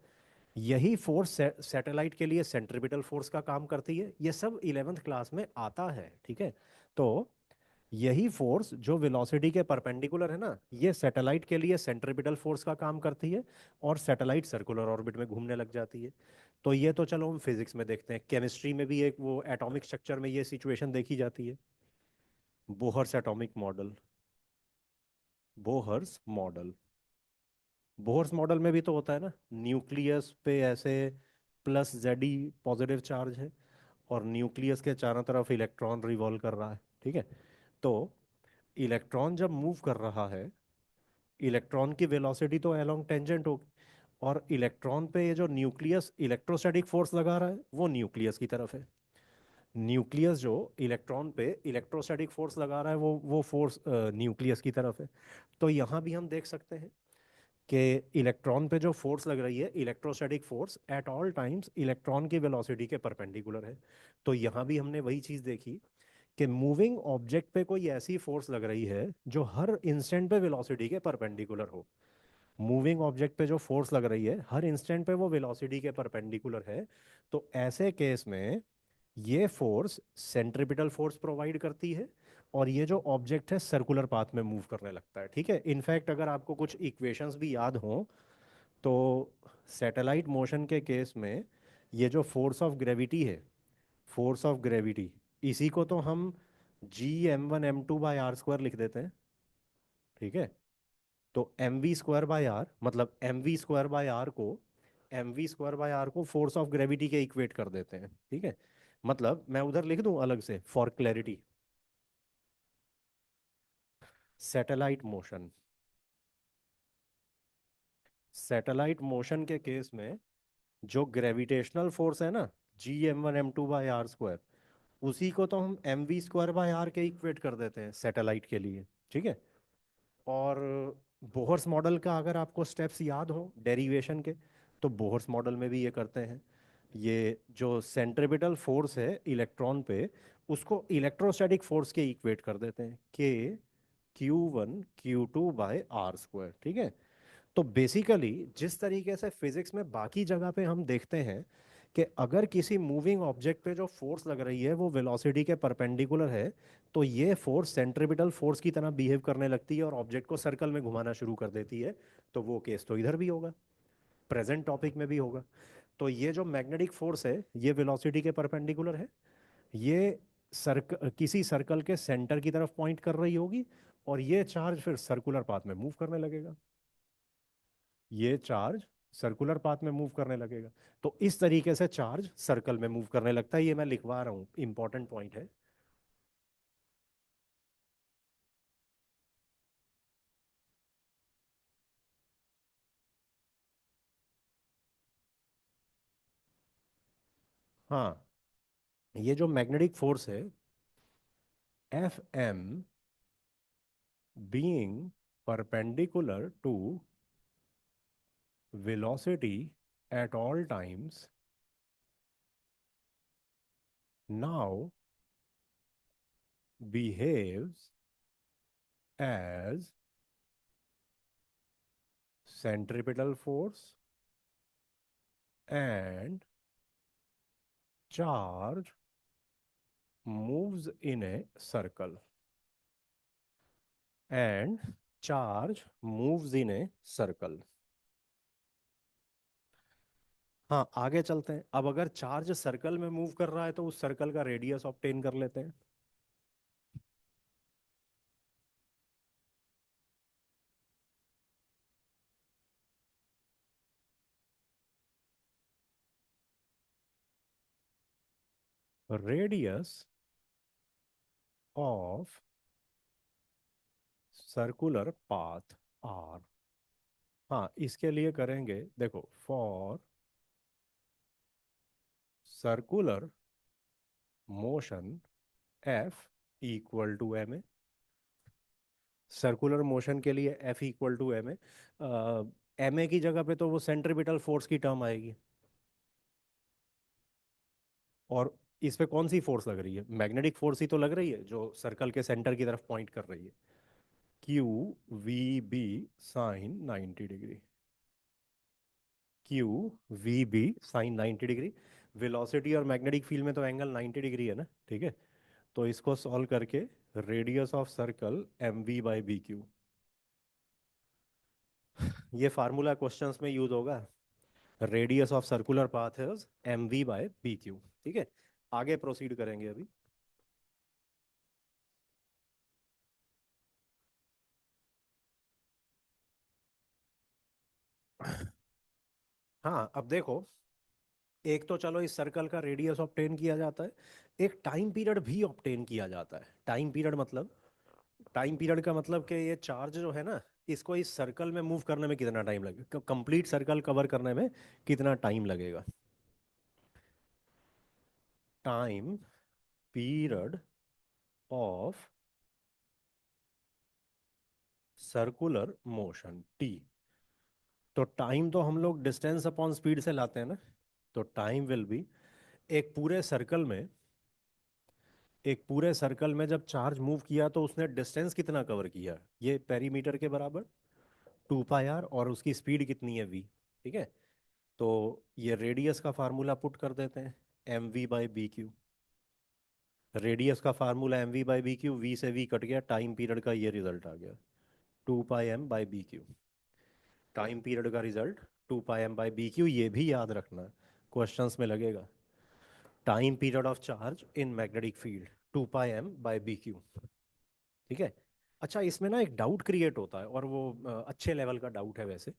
यही फोर्स सैटेलाइट के लिए सेंट्रिपिटल फोर्स का काम करती है। ये सब इलेवेंथ क्लास में आता है, ठीक है। तो यही फोर्स जो वेलोसिटी के परपेंडिकुलर है ना, ये सैटेलाइट के लिए सेंट्रिपिटल फोर्स का काम करती है, और सैटेलाइट सर्कुलर ऑर्बिट में घूमने लग जाती है। तो ये तो चलो हम फिजिक्स में देखते हैं, केमिस्ट्री में भी एक वो एटॉमिक स्ट्रक्चर में ये सिचुएशन देखी जाती है, Bohr's atomic model, Bohr's model. Bohr's model में भी तो होता है ना, न्यूक्लियस पे ऐसे प्लस जेड पॉजिटिव चार्ज है, और न्यूक्लियस के चारों तरफ इलेक्ट्रॉन रिवॉल्व कर रहा है, ठीक है। तो इलेक्ट्रॉन जब मूव कर रहा है, इलेक्ट्रॉन की वेलोसिटी तो अलोंग टेंजेंट होगी, और इलेक्ट्रॉन पे ये जो न्यूक्लियस इलेक्ट्रोस्टैटिक फोर्स लगा रहा है वो न्यूक्लियस की तरफ है। न्यूक्लियस जो इलेक्ट्रॉन पे इलेक्ट्रोस्टैटिक फोर्स लगा रहा है वो फोर्स न्यूक्लियस की तरफ है। तो यहाँ भी हम देख सकते हैं कि इलेक्ट्रॉन पे जो फोर्स लग रही है, electrostatic force, at all times electron की वेलोसिटी के परपेंडिकुलर है। तो यहाँ भी हमने वही चीज़ देखी कि मूविंग ऑब्जेक्ट पे कोई ऐसी फोर्स लग रही है जो हर इंस्टेंट पे वेलोसिटी के परपेंडिकुलर हो। मूविंग ऑब्जेक्ट पे जो फोर्स लग रही है हर इंस्टेंट पे वो वेलोसिटी के परपेंडिकुलर है। तो ऐसे केस में ये फोर्स सेंट्रिपिटल फोर्स प्रोवाइड करती है, और ये जो ऑब्जेक्ट है सर्कुलर पाथ में मूव करने लगता है, ठीक है। इनफैक्ट अगर आपको कुछ इक्वेशंस भी याद हों, तो सैटेलाइट मोशन के केस में ये जो फोर्स ऑफ ग्रेविटी है, फोर्स ऑफ ग्रेविटी, इसी को तो हम G m1 m2/r² लिख देते हैं, ठीक है। तो mv²/r, मतलब mv²/r को फोर्स ऑफ ग्रेविटी के इक्वेट कर देते हैं, ठीक है। मतलब मैं उधर लिख दूं अलग से for clarity, satellite motion, satellite motion के केस में जो ग्रेविटेशनल फोर्स है ना, G m1 m2/r², उसी को तो हम mv²/r के इक्वेट कर देते हैं सैटेलाइट के लिए, ठीक है। और बोहर्स मॉडल का अगर आपको स्टेप्स याद हो डेरिवेशन के, तो बोहर्स मॉडल में भी ये करते हैं। ये जो सेंट्रिपिटल फोर्स है इलेक्ट्रॉन पे, उसको इलेक्ट्रोस्टैटिक फोर्स के इक्वेट कर देते हैं, K Q1 Q2/r², ठीक है। तो बेसिकली जिस तरीके से फिजिक्स में बाकी जगह पे हम देखते हैं कि अगर किसी मूविंग ऑब्जेक्ट पे जो फोर्स लग रही है वो वेलोसिटी के परपेंडिकुलर है, तो ये फोर्स सेंट्रिपिटल फोर्स की तरह बिहेव करने लगती है और ऑब्जेक्ट को सर्कल में घुमाना शुरू कर देती है। तो वो केस तो इधर भी होगा, प्रेजेंट टॉपिक में भी होगा। तो ये जो मैग्नेटिक फोर्स है ये वेलोसिटी के परपेंडिकुलर है, ये किसी सर्कल के सेंटर की तरफ पॉइंट कर रही होगी, और ये चार्ज फिर सर्कुलर पाथ में मूव करने लगेगा। ये चार्ज सर्कुलर पाथ में मूव करने लगेगा। तो इस तरीके से चार्ज सर्कल में मूव करने लगता है। ये मैं लिखवा रहा हूँ, इंपॉर्टेंट पॉइंट है। हाँ, ये जो मैग्नेटिक फोर्स है, f m being perpendicular to velocity at all times, now behaves as centripetal force and charge moves in a circle, and charge moves in a circle। हाँ, आगे चलते हैं। अब अगर चार्ज सर्कल में मूव कर रहा है तो उस सर्कल का रेडियस ऑब्टेन कर लेते हैं। Radius of circular path r. हाँ, इसके लिए करेंगे, देखो, for circular motion F equal to M a. Circular motion के लिए f equal to M a. M ए की जगह पे तो वो सेंट्रिपिटल फोर्स की टर्म आएगी। और इस पे कौन सी फोर्स लग रही है? मैग्नेटिक फोर्स ही तो लग रही है जो सर्कल के सेंटर की तरफ पॉइंट कर रही है। Q v b sine 90 degree. Q v b sine 90 degree. Velocity और मैग्नेटिक फील्ड में तो एंगल 90 डिग्री है ना, ठीक है। तो इसको सॉल्व करके radius of circle m we by B q, ये फार्मूला क्वेश्चंस में यूज होगा। Radius of circular path is m v by b Q. ठीक है, आगे प्रोसीड करेंगे अभी। हाँ, अब देखो, एक तो चलो इस सर्कल का रेडियस ऑब्टेन किया जाता है, एक टाइम पीरियड भी ऑब्टेन किया जाता है। टाइम पीरियड का मतलब कि ये चार्ज जो है ना, इसको इस सर्कल में मूव करने में कितना टाइम लगेगा, कंप्लीट सर्कल कवर करने में कितना टाइम लगेगा। Time period of circular motion T. तो टाइम तो हम लोग डिस्टेंस अपॉन स्पीड से लाते हैं ना। तो टाइम विल बी, एक पूरे सर्कल में एक पूरे सर्कल में जब चार्ज मूव किया तो उसने डिस्टेंस कितना कवर किया, ये पेरीमीटर के बराबर 2 पाई आर, और उसकी स्पीड कितनी है v। ठीक है, तो ये रेडियस का फार्मूला पुट कर देते हैं, m we by B q. Radius का formula m we by B q, v से वी कट गया, टाइम पीरियड का ये रिजल्ट आ गया, 2 pi m by B q. Time period का result 2 pi m by B q. ये भी याद रखना, क्वेश्चंस में लगेगा। Time period of charge in magnetic field 2 pi m by B Q. ठीक है। अच्छा, इसमें ना एक डाउट क्रिएट होता है, और वो अच्छे लेवल का डाउट है वैसे।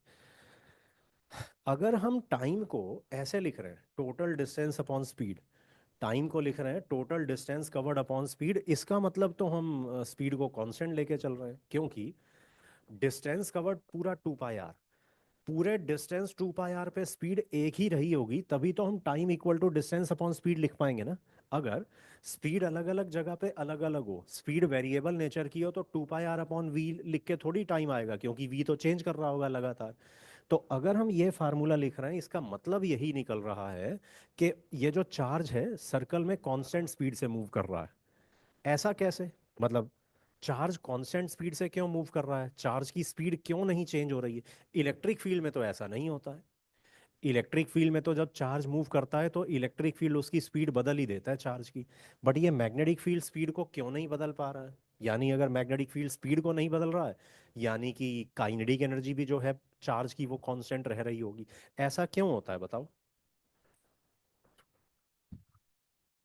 अगर हम टाइम को ऐसे लिख रहे हैं, total distance upon speed, time को लिख रहे हैं total distance covered upon speed, इसका मतलब तो हम स्पीड को कांस्टेंट लेके चल रहे हैं, क्योंकि डिस्टेंस कवर्ड पूरा 2 पाई आर, पूरे डिस्टेंस 2 पाई आर पे स्पीड एक ही रही होगी, तभी तो हम time equal to distance upon speed लिख पाएंगे ना। अगर स्पीड अलग अलग जगह पे अलग अलग हो, स्पीड वेरिएबल नेचर की हो, तो 2 पाई आर अपॉन वी लिख के थोड़ी टाइम आएगा, क्योंकि वी तो चेंज कर रहा होगा लगातार। तो अगर हम ये फार्मूला लिख रहे हैं, इसका मतलब यही निकल रहा है कि ये जो चार्ज है सर्कल में कांस्टेंट स्पीड से मूव कर रहा है। ऐसा कैसे, मतलब चार्ज कांस्टेंट स्पीड से क्यों मूव कर रहा है, चार्ज की स्पीड क्यों नहीं चेंज हो रही है? इलेक्ट्रिक फील्ड में तो ऐसा नहीं होता है। इलेक्ट्रिक फील्ड में तो जब चार्ज मूव करता है तो इलेक्ट्रिक फील्ड उसकी स्पीड बदल ही देता है चार्ज की। बट ये मैग्नेटिक फील्ड स्पीड को क्यों नहीं बदल पा रहा है? यानी अगर मैग्नेटिक फील्ड स्पीड को नहीं बदल रहा है, यानी कि काइनेटिक एनर्जी भी जो है चार्ज की वो कांस्टेंट रह रही होगी। ऐसा क्यों होता है बताओ?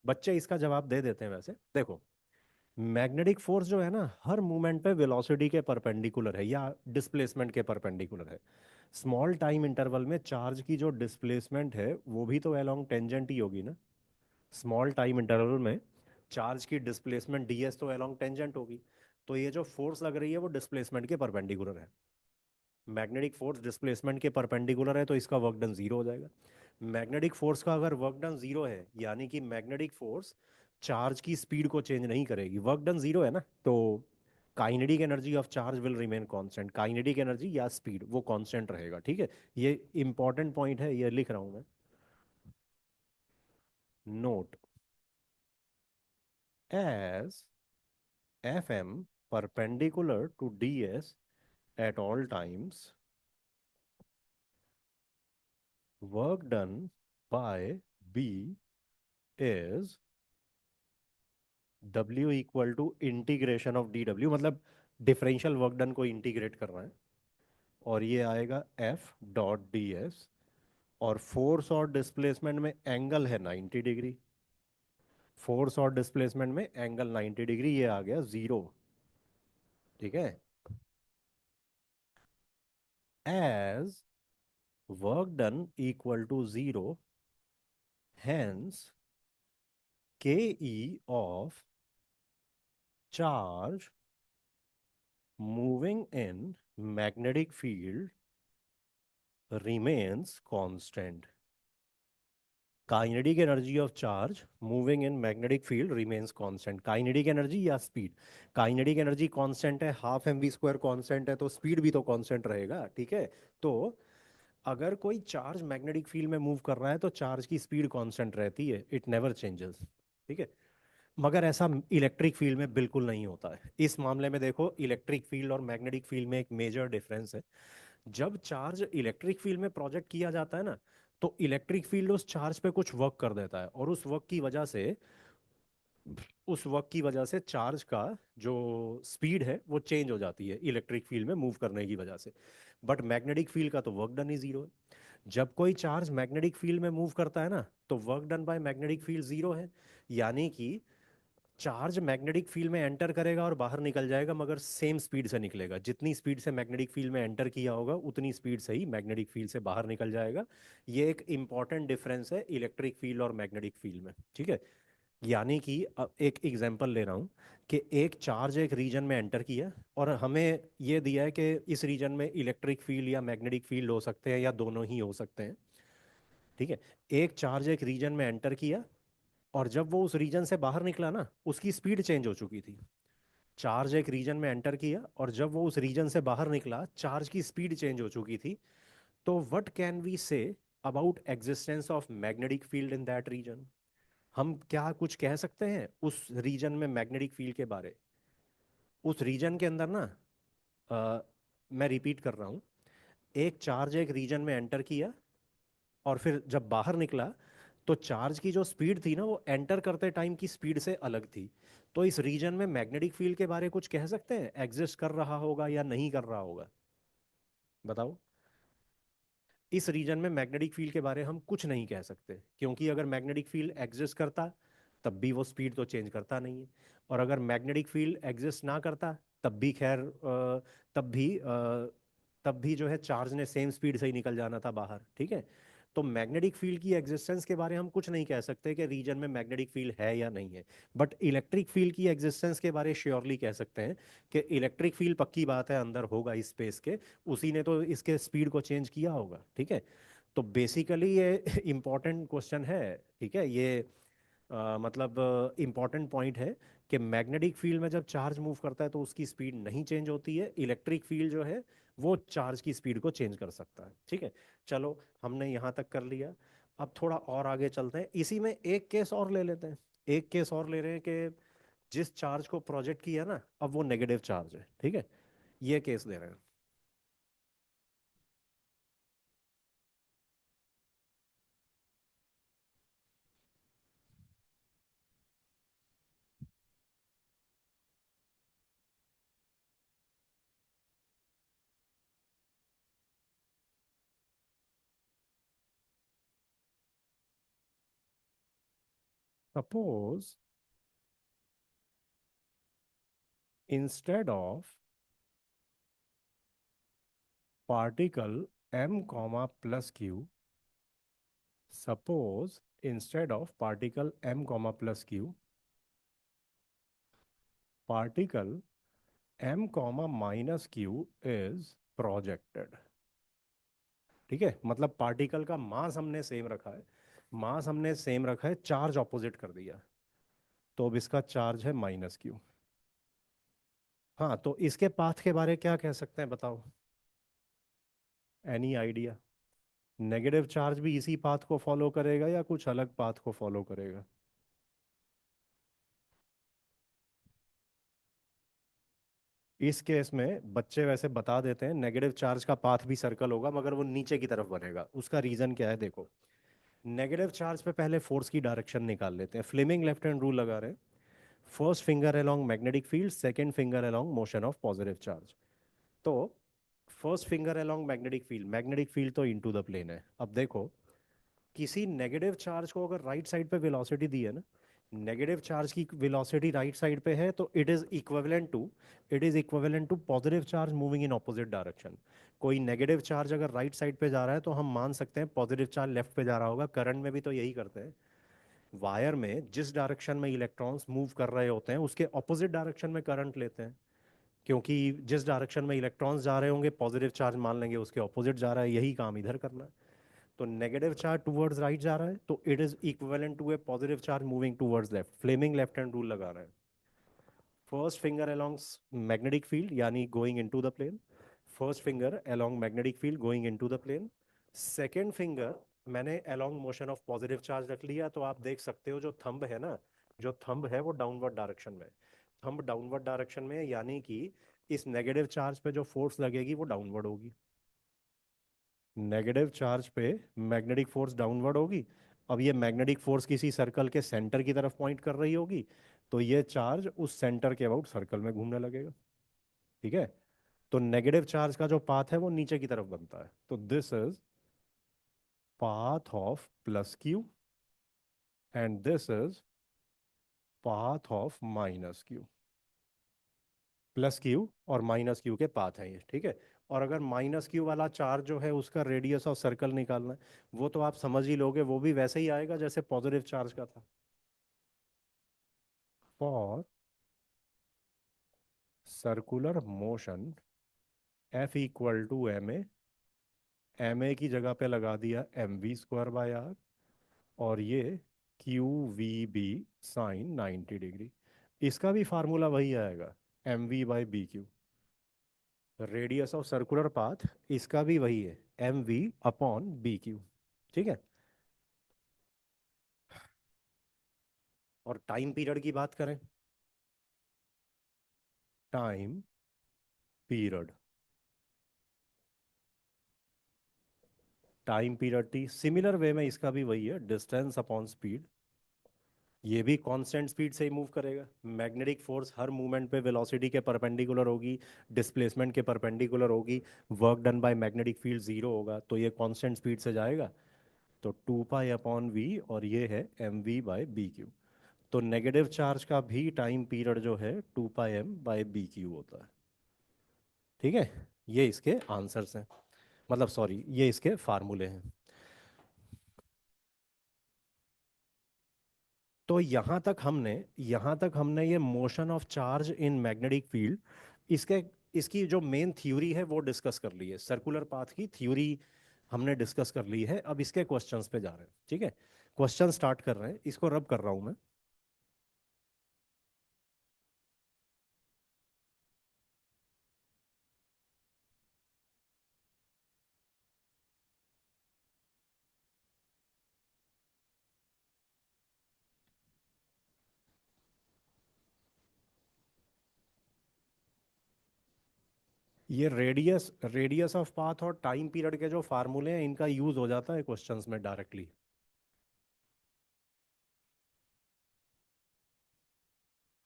बच्चे इसका जवाब दे देते हैं। वैसे देखो, मैग्नेटिक फोर्स जो है ना, हर मूवमेंट पे वेलोसिटी के परपेंडिकुलर है या डिस्प्लेसमेंट के परपेंडिकुलर है। स्मॉल टाइम इंटरवल में चार्ज की जो डिस्प्लेसमेंट है वो भी तो अलोंग टेंजेंट ही होगी ना। स्मॉल टाइम इंटरवल में चार्ज की डिस्प्लेसमेंट ds तो अलोंग टेंजेंट होगी। तो ये जो फोर्स लग रही है वो डिस्प्लेसमेंट के परपेंडिकुलर है। मैग्नेटिक फोर्स डिस्प्लेसमेंट के परपेंडिकुलर है तो इसका वर्क डन जीरो हो जाएगा। मैग्नेटिक फोर्स का अगर वर्क डन जीरो है, यानी कि मैग्नेटिक फोर्स चार्ज की स्पीड को चेंज नहीं करेगी, वर्क डन जीरो है ना, तो kinetic energy of charge will remain constant. Kinetic energy या स्पीड वो कांस्टेंट रहेगा, ठीक है। ये इंपॉर्टेंट पॉइंट है, ये लिख रहा हूं मैं। Note, as Fm perpendicular to ds at all times, work done by B is W equal to integration of dw, मतलब डिफरेंशियल वर्क डन को इंटीग्रेट कर रहा है, और ये आएगा F डॉट डी एस। और फोर्स और डिस्प्लेसमेंट में एंगल है 90 डिग्री। फोर्स और डिस्प्लेसमेंट में एंगल 90 डिग्री, ये आ गया जीरो। ठीक है। As work done equal to zero, hence ke of charge moving in magnetic field remains constant. Kinetic energy of charge moving in magnetic field remains constant. Kinetic energy या स्पीड? काइनेटिक एनर्जी कांस्टेंट है, half M V square constant है, तो स्पीड भी तो कांस्टेंट रहेगा, ठीक है। तो अगर कोई चार्ज मैग्नेटिक फील्ड में मूव कर रहा है तो चार्ज की स्पीड कांस्टेंट रहती है, इट नेवर चेंजेस, ठीक है। मगर ऐसा इलेक्ट्रिक फील्ड में बिल्कुल नहीं होता है। इस मामले में देखो, इलेक्ट्रिक फील्ड और मैग्नेटिक फील्ड में एक मेजर डिफरेंस है। जब चार्ज इलेक्ट्रिक फील्ड में प्रोजेक्ट किया जाता है ना, तो इलेक्ट्रिक फील्ड उस चार्ज पे कुछ वर्क कर देता है, और उस वर्क की वजह से चार्ज का जो स्पीड है वो चेंज हो जाती है इलेक्ट्रिक फील्ड में मूव करने की वजह से। बट मैग्नेटिक फील्ड का तो वर्क डन ही जीरो है। जब कोई चार्ज मैग्नेटिक फील्ड में मूव करता है ना, तो work done by magnetic field zero है। यानी कि चार्ज मैग्नेटिक फील्ड में एंटर करेगा और बाहर निकल जाएगा, मगर सेम स्पीड से निकलेगा। जितनी स्पीड से मैग्नेटिक फील्ड में एंटर किया होगा उतनी स्पीड से ही मैग्नेटिक फील्ड से बाहर निकल जाएगा। ये एक इंपॉर्टेंट डिफरेंस है इलेक्ट्रिक फील्ड और मैग्नेटिक फील्ड में, ठीक है। यानी कि अब एक एग्जांपल ले रहा हूँ कि एक चार्ज एक रीजन में एंटर किया, और हमें ये दिया है कि इस रीजन में इलेक्ट्रिक फील्ड या मैग्नेटिक फील्ड हो सकते हैं या दोनों ही हो सकते हैं, ठीक है। एक चार्ज एक रीजन में एंटर किया, और जब वो उस रीजन से बाहर निकला ना, उसकी स्पीड चेंज हो चुकी थी। चार्ज एक रीजन में एंटर किया और जब वो उस रीजन से बाहर निकला, चार्ज की स्पीड चेंज हो चुकी थी। तो what can we say about existence of magnetic field in that region? हम क्या कुछ कह सकते हैं उस रीजन में मैग्नेटिक फील्ड के बारे? उस रीजन के अंदर ना, अ, मैं रिपीट कर रहा हूँ, एक चार्ज एक रीजन में एंटर किया और फिर जब बाहर निकला, तो चार्ज की जो स्पीड थी ना, वो एंटर करते टाइम की स्पीड से अलग थी। तो इस रीजन में मैग्नेटिक फील्ड के बारे कुछ कह सकते हैं, एग्जिस्ट कर रहा होगा या नहीं कर रहा होगा? बताओ। इस रीजन में मैग्नेटिक फील्ड के बारे हम कुछ नहीं कह सकते, क्योंकि अगर मैग्नेटिक फील्ड एग्जिस्ट करता तब भी वो स्पीड तो चेंज करता नहीं है। और अगर मैग्नेटिक फील्ड एग्जिस्ट ना करता, तब भी खैर तब भी जो है चार्ज ने सेम स्पीड से ही निकल जाना था बाहर, ठीक है। तो मैग्नेटिक फील्ड की एग्जिस्टेंस के बारे हम कुछ नहीं कह सकते कि रीजन में मैग्नेटिक फील्ड है या नहीं है। बट इलेक्ट्रिक फील्ड की एग्जिस्टेंस के बारे श्योरली कह सकते हैं कि इलेक्ट्रिक फील्ड पक्की बात है अंदर होगा इस स्पेस के, उसी ने तो इसके स्पीड को चेंज किया होगा, ठीक है। तो बेसिकली ये इंपॉर्टेंट क्वेश्चन है, ठीक है। ये मतलब इंपॉर्टेंट पॉइंट है कि मैग्नेटिक फील्ड में जब चार्ज मूव करता है तो उसकी स्पीड नहीं चेंज होती है। इलेक्ट्रिक फील्ड जो है वो चार्ज की स्पीड को चेंज कर सकता है, ठीक है। चलो, हमने यहाँ तक कर लिया। अब थोड़ा और आगे चलते हैं, इसी में एक केस और ले लेते हैं। एक केस और ले रहे हैं कि जिस चार्ज को प्रोजेक्ट किया ना, अब वो नेगेटिव चार्ज है, ठीक है। ये केस दे रहे हैं। Suppose instead of particle m comma plus Q, suppose instead of particle m comma plus q, particle m comma minus Q is projected. ठीक है, मतलब पार्टिकल का मास हमने सेम रखा है, मास हमने सेम रखा है, चार्ज ऑपोजिट कर दिया, तो अब इसका चार्ज है माइनस क्यू। हाँ, तो इसके पाथ के बारे क्या कह सकते हैं बताओ? Any idea? नेगेटिव चार्ज भी इसी पाथ को फॉलो करेगा या कुछ अलग पाथ को फॉलो करेगा? इस केस में बच्चे वैसे बता देते हैं नेगेटिव चार्ज का पाथ भी सर्कल होगा, मगर वो नीचे की तरफ बनेगा। उसका रीजन क्या है देखो। नेगेटिव चार्ज पे पहले फोर्स की डायरेक्शन निकाल लेते हैं। फ्लेमिंग लेफ्ट हैंड रूल लगा रहे हैं। First finger along magnetic field, second finger along motion of positive charge. तो first finger along magnetic field, magnetic field तो इनटू द प्लेन है। अब देखो, किसी नेगेटिव चार्ज को अगर राइट साइड पे वेलोसिटी दी है ना, नेगेटिव चार्ज की वेलोसिटी राइट साइड पे है, तो it is equivalent to positive charge moving in opposite direction. कोई नेगेटिव चार्ज अगर राइट साइड पे जा रहा है तो हम मान सकते हैं पॉजिटिव चार्ज लेफ्ट पे जा रहा होगा। करंट में भी तो यही करते हैं। वायर में जिस डायरेक्शन में इलेक्ट्रॉन्स मूव कर रहे होते हैं उसके ऑपोजिट डायरेक्शन में करंट लेते हैं, क्योंकि जिस डायरेक्शन में इलेक्ट्रॉन्स जा रहे होंगे पॉजिटिव चार्ज मान लेंगे उसके ऑपोजिट जा रहा है। यही काम इधर करना है। तो नेगेटिव चार्ज टूवर्ड्स राइट जा रहा है, तो it is equivalent to a positive charge moving towards left. Fleming left hand rule लगा रहा है। First finger along magnetic field यानी going into the plane, first finger along magnetic field going into the plane, second finger मैंने along motion of positive charge रख लिया। तो आप देख सकते हो जो थंब है ना, जो थंब है वो डाउनवर्ड डायरेक्शन में, थंब डाउनवर्ड डायरेक्शन में है, यानी कि इस नेगेटिव चार्ज पे जो फोर्स लगेगी वो डाउनवर्ड होगी। नेगेटिव चार्ज पे मैग्नेटिक फोर्स डाउनवर्ड होगी। अब ये मैग्नेटिक फोर्स किसी सर्कल के सेंटर की तरफ पॉइंट कर रही होगी, तो ये चार्ज उस सेंटर के अबाउट सर्कल में घूमने लगेगा। ठीक है, तो नेगेटिव चार्ज का जो पाथ है वो नीचे की तरफ बनता है। तो this is path of plus Q and this is path of minus Q. Plus Q और माइनस क्यू के पाथ है ये, ठीक है। और अगर माइनस क्यू वाला चार्ज जो है उसका रेडियस ऑफ सर्कल निकालना है, वो तो आप समझ ही लोगे, वो भी वैसे ही आएगा जैसे पॉजिटिव चार्ज का था। For circular motion F equal to M A की जगह पे लगा दिया mv² बाय आर, और ये QVB साइन 90 डिग्री। इसका भी फार्मूला वही आएगा, mv/bq। Radius of circular path इसका भी वही है, mv/bq। ठीक है। और टाइम पीरियड की बात करें, time period, time period T similar way में इसका भी वही है, डिस्टेंस अपॉन स्पीड। ये भी कांस्टेंट स्पीड से ही मूव करेगा। मैग्नेटिक फोर्स हर मूवमेंट पे वेलोसिटी के परपेंडिकुलर होगी, डिस्प्लेसमेंट के परपेंडिकुलर होगी। Work done by magnetic field zero होगा, तो ये कांस्टेंट स्पीड से जाएगा। तो 2 पाई अपॉन v, और ये है mv/bq। तो नेगेटिव चार्ज का भी टाइम पीरियड जो है 2 πm/bq होता है। ठीक है, ये इसके आंसर्स हैं, मतलब सॉरी ये इसके फार्मूले हैं। तो यहाँ तक हमने ये motion of charge in magnetic field, इसके इसकी जो मेन थ्योरी है वो डिस्कस कर ली है। सर्कुलर पाथ की थ्योरी हमने डिस्कस कर ली है। अब इसके क्वेश्चंस पे जा रहे हैं, ठीक है। क्वेश्चन स्टार्ट कर रहे हैं, इसको रब कर रहा हूं मैं। ये रेडियस रेडियस ऑफ पाथ और टाइम पीरियड के जो फार्मूले हैं इनका यूज हो जाता है क्वेश्चंस में डायरेक्टली।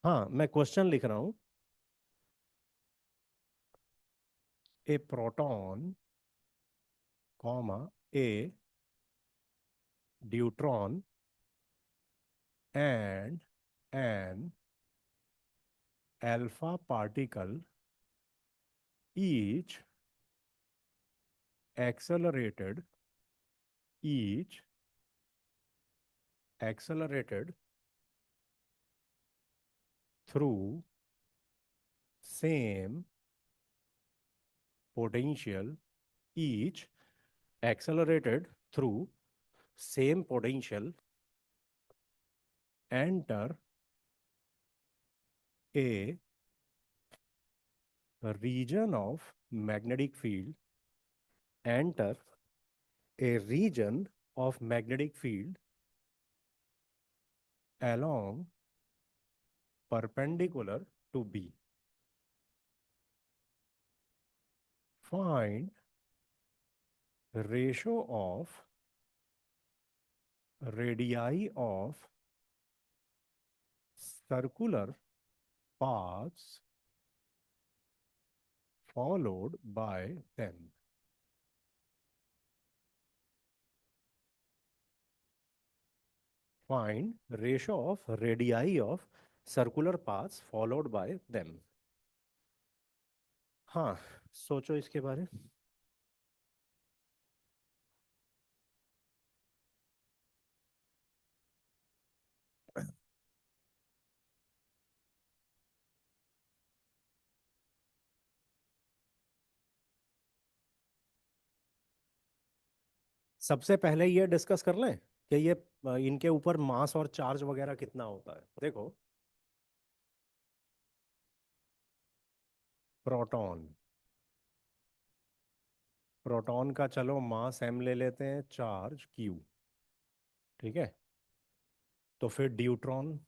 हाँ, मैं क्वेश्चन लिख रहा हूँ। A proton comma a deuteron and an alpha particle each accelerated each accelerated through same potential each accelerated through same potential enter a region of magnetic field enter a region of magnetic field along perpendicular to B. Find ratio of radii of circular paths followed by them. Find ratio of radii of circular paths followed by them. हाँ, सोचो इसके बारे। सबसे पहले ये डिस्कस कर लें कि ये इनके ऊपर मास और चार्ज वगैरह कितना होता है। देखो, प्रोटॉन प्रोटॉन का चलो मास m ले लेते हैं, चार्ज q। ठीक है। तो फिर ड्यूट्रॉन,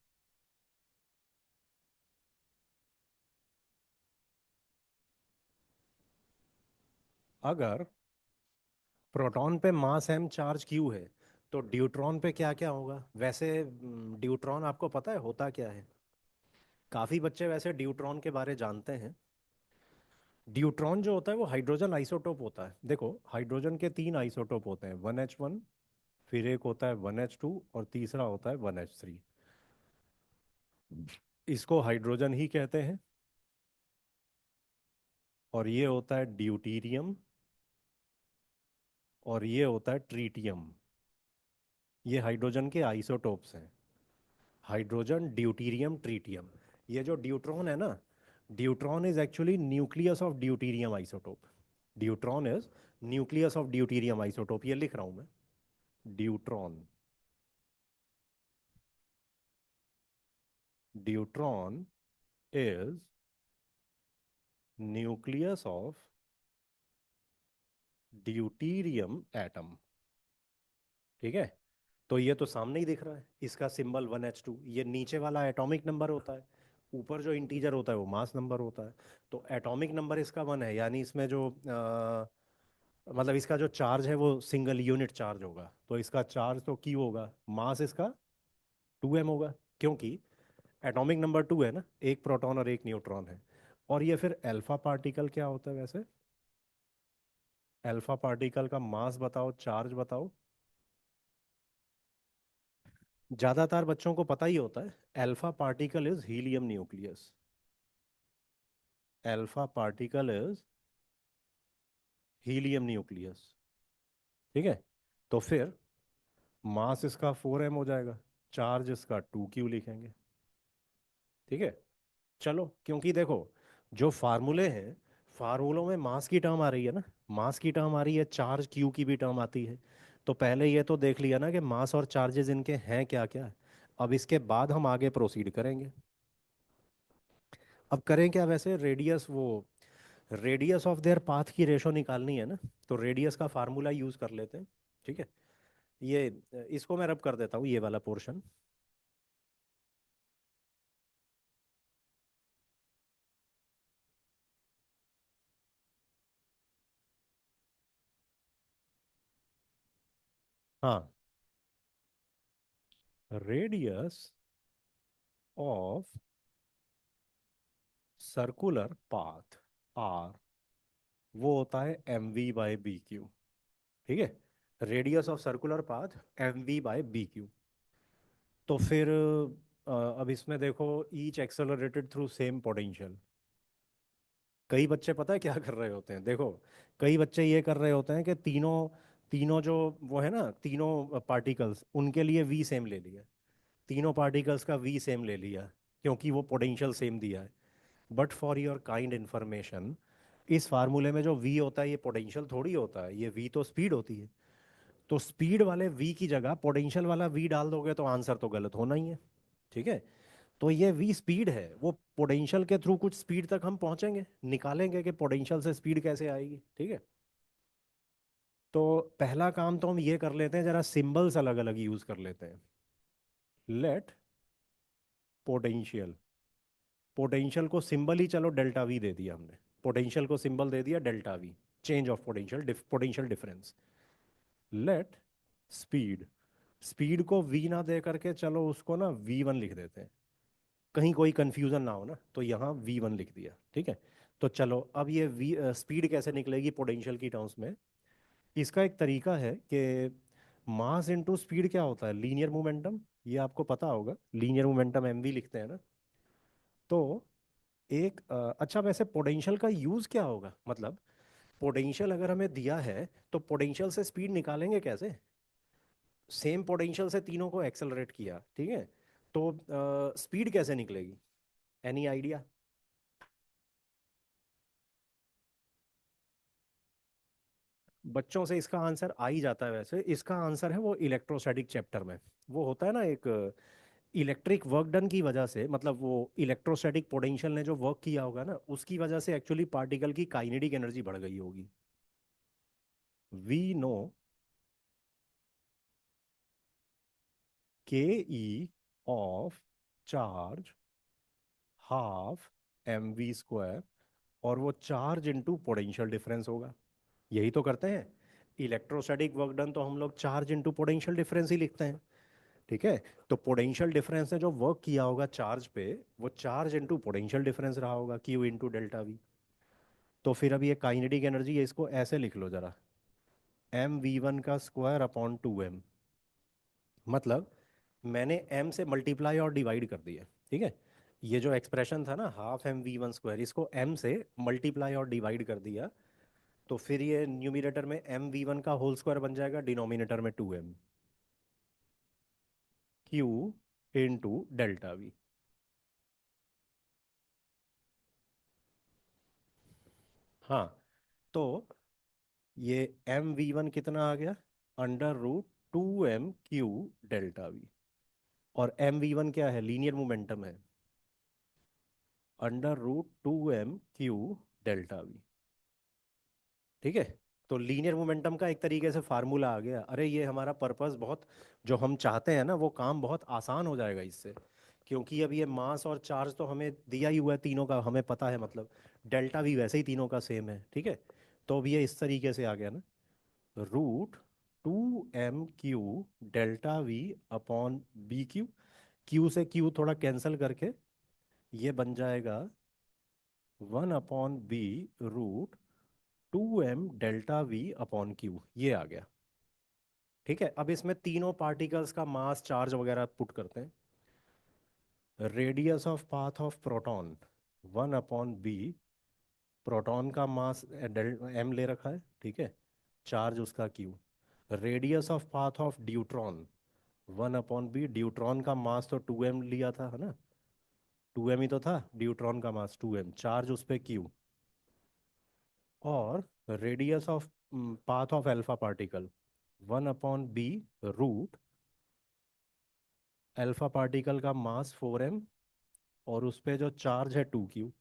अगर प्रोटॉन पे मास m चार्ज q है तो ड्यूट्रॉन पे क्या क्या होगा वैसे? ड्यूट्रॉन आपको पता है होता क्या है? काफी बच्चे वैसे ड्यूट्रॉन के बारे जानते हैं। ड्यूट्रॉन जो होता है वो हाइड्रोजन आइसोटोप होता है। देखो, हाइड्रोजन के तीन आइसोटोप होते हैं, 1h1, फिर एक होता है 1h2 और तीसरा होता है 1h3। इसको हाइड्रोजन ही कहते हैं। और ये होता है ड्यूटीरियम और ये होता है ट्रीटियम। ये हाइड्रोजन के आइसोटोप्स हैं, हाइड्रोजन, ड्यूटीरियम, ट्रीटियम। ये जो ड्यूट्रॉन है ना, deuteron is actually nucleus of deuterium isotope. Deuteron is nucleus of deuterium isotope, ये लिख रहा हूं मैं। Deuteron deuteron is nucleus of deuterium atom. ठीक है। तो ये तो सामने ही दिख रहा है, इसका सिंबल 1h2। ये नीचे वाला एटॉमिक नंबर होता है, ऊपर जो इंटीजर होता है वो मास नंबर होता है। तो एटॉमिक नंबर इसका 1 है, यानी इसमें जो मतलब इसका जो चार्ज है वो सिंगल यूनिट चार्ज होगा। तो इसका चार्ज तो Q होगा, मास इसका 2m होगा, क्योंकि एटॉमिक नंबर 2 है ना, एक प्रोटॉन और एक न्यूट्रॉन है। और ये फिर अल्फा पार्टिकल क्या होता है वैसे? अल्फा पार्टिकल का मास बताओ, चार्ज बताओ। ज्यादातर बच्चों को पता ही होता है, alpha particle is helium nucleus. Alpha particle is helium nucleus. ठीक है। तो फिर मास इसका 4m हो जाएगा, चार्ज इसका 2q लिखेंगे। ठीक है। चलो, क्योंकि देखो, जो फार्मूले हैं, फार्मूलों में मास की टर्म आ रही है ना, मास की टर्म आ रही है, चार्ज क्यू की भी टर्म आती है। तो पहले ये तो देख लिया ना कि मास और चार्जेस इनके हैं क्या क्या। अब इसके बाद हम आगे प्रोसीड करेंगे। अब करें क्या वैसे? रेडियस ऑफ देयर पाथ की रेशो निकालनी है ना, तो रेडियस का फार्मूला यूज कर लेते हैं। ठीक है। ये इसको मैं रब कर देता हूँ, ये वाला पोर्शन। हाँ, radius of circular path R, वो होता है M we by B Q. ठीक है, radius of circular path M we by B Q. तो फिर अब इसमें देखो, each accelerated through same potential. कई बच्चे पता है क्या कर रहे होते हैं, देखो, कई बच्चे ये कर रहे होते हैं कि तीनों तीनों जो वो है ना, तीनों पार्टिकल्स, उनके लिए वी सेम ले लिया, तीनों पार्टिकल्स का वी सेम ले लिया, क्योंकि वो पोटेंशियल सेम दिया है। But for your kind information, इस फार्मूले में जो वी होता है ये पोटेंशियल थोड़ी होता है, ये वी तो स्पीड होती है। तो स्पीड वाले वी की जगह पोटेंशियल वाला वी डाल दोगे तो आंसर तो गलत होना ही है। ठीक है, तो ये वी स्पीड है, वो पोटेंशियल के थ्रू कुछ स्पीड तक हम पहुंचेंगे, निकालेंगे कि पोटेंशियल से स्पीड कैसे आएगी। ठीक है, तो पहला काम तो हम ये कर लेते हैं, जरा सिंबल्स अलग अलग यूज कर लेते हैं। लेट पोटेंशियल, पोटेंशियल को सिंबल ही चलो डेल्टा वी दे दिया हमने, पोटेंशियल को सिंबल दे दिया delta we, change of potential, potential difference. Let speed, speed को वी ना दे करके चलो उसको ना वी वन लिख देते हैं, कहीं कोई कंफ्यूजन ना हो ना, तो यहाँ वी वन लिख दिया। ठीक है, तो चलो अब ये वी स्पीड कैसे निकलेगी पोटेंशियल की टर्म्स में। इसका एक तरीका है कि मास इनटू स्पीड क्या होता है, लीनियर मोमेंटम, ये आपको पता होगा, लीनियर मोमेंटम एम वी लिखते हैं ना। तो एक अच्छा, वैसे पोटेंशियल का यूज क्या होगा, मतलब पोटेंशियल अगर हमें दिया है तो पोटेंशियल से स्पीड निकालेंगे कैसे। सेम पोटेंशियल से तीनों को एक्सेलरेट किया, ठीक है, तो स्पीड कैसे निकलेगी, एनी आइडिया। बच्चों से इसका आंसर आ ही जाता है, वैसे इसका आंसर है वो इलेक्ट्रोस्टैटिक चैप्टर में, वो होता है ना एक इलेक्ट्रिक वर्क डन की वजह से, मतलब वो इलेक्ट्रोस्टैटिक पोटेंशियल ने जो वर्क किया होगा ना, उसकी वजह से एक्चुअली पार्टिकल की काइनेटिक एनर्जी बढ़ गई होगी। We know K E of charge half M V square, और वो चार्ज इनटू पोटेंशियल डिफरेंस होगा। यही तो करते हैं, इलेक्ट्रोस्टैटिक वर्क डन तो हम लोग चार्ज इनटू पोटेंशियल डिफरेंस ही लिखते हैं। ठीक है, तो पोटेंशियल डिफरेंस ने जो वर्क किया होगा चार्ज पे, वो चार्ज इनटू पोटेंशियल डिफरेंस रहा होगा, क्यू इनटू डेल्टा वी। तो फिर अब ये काइनेटिक एनर्जी है, इसको ऐसे लिख लो जरा, एम वी वन का स्क्वायर अपॉन टू एम। मतलब मैंने m से मल्टीप्लाई और डिवाइड कर दिया। ठीक है, ये जो एक्सप्रेशन था ना half M V one square, इसको m से मल्टीप्लाई और डिवाइड कर दिया, तो फिर ये न्यूमिनेटर में एम वी वन का होल स्क्वायर बन जाएगा, डिनोमिनेटर में two M Q into delta V. हाँ, तो ये एम वी वन कितना आ गया, under root two M Q delta V. और एम वी वन क्या है, लीनियर मोमेंटम है, under root two M Q delta we. ठीक है, तो लीनियर मोमेंटम का एक तरीके से फार्मूला आ गया। अरे ये हमारा पर्पस बहुत, जो हम चाहते हैं ना वो काम बहुत आसान हो जाएगा इससे, क्योंकि अब ये मास और चार्ज तो हमें दिया ही हुआ है तीनों का, हमें पता है, मतलब डेल्टा भी वैसे ही तीनों का सेम है। ठीक है, तो अब ये इस तरीके से आ गया ना, root two M Q delta V upon B Q, Q से क्यू थोड़ा कैंसिल करके ये बन जाएगा one upon B root two M delta V upon Q, ये आ गया। ठीक है, अब इसमें तीनों पार्टिकल्स का मास चार्ज वगैरह पुट करते हैं। Radius of path of proton one upon B, proton का मास डेल एम ले रखा है, ठीक है, चार्ज उसका Q. Radius of path of deuteron one upon B, deuteron का मास तो टू एम लिया था, है ना, टू एम ही तो था ड्यूट्रॉन का मास, टू एम, चार्ज उस पे क्यू। और radius of path of alpha particle one upon B root, alpha particle का मास फोर एम, और उस पे जो चार्ज है टू क्यू।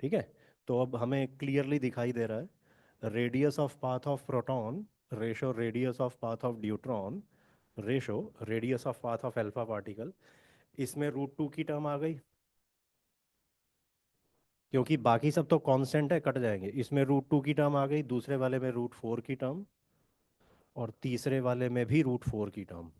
ठीक है, तो अब हमें क्लियरली दिखाई दे रहा है radius of path of proton ratio radius of path of deuteron ratio radius of path of alpha particle. इसमें रूट टू की टर्म आ गई, क्योंकि बाकी सब तो कांस्टेंट है, कट जाएंगे, इसमें रूट टू की टर्म आ गई, दूसरे वाले में रूट फोर की टर्म, और तीसरे वाले में भी रूट 4 की टर्म,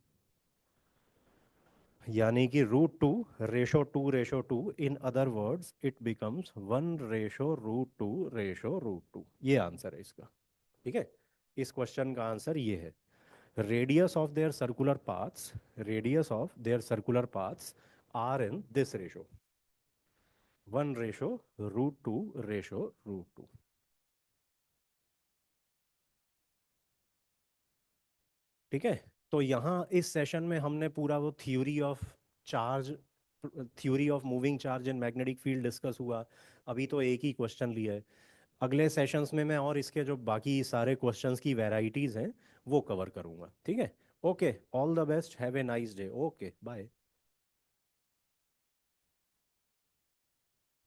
यानी कि root 2 ratio 2 in other words it becomes 1 ratio root 2 ratio root 2। ये आंसर है इसका। ठीक है, इस क्वेश्चन का आंसर ये है। Radius of their circular paths, radius of their circular paths are in this ratio, 1 ratio root 2 ratio root 2। ठीक है, तो यहाँ इस सेशन में हमने पूरा वो theory of charge, theory of moving charge in magnetic field discuss हुआ। अभी तो एक ही क्वेश्चन लिया है। अगले सेशंस में मैं और इसके जो बाकी सारे क्वेश्चंस की वैरायटीज हैं वो कवर करूँगा। ठीक है, okay, all the best, have a nice day, okay bye.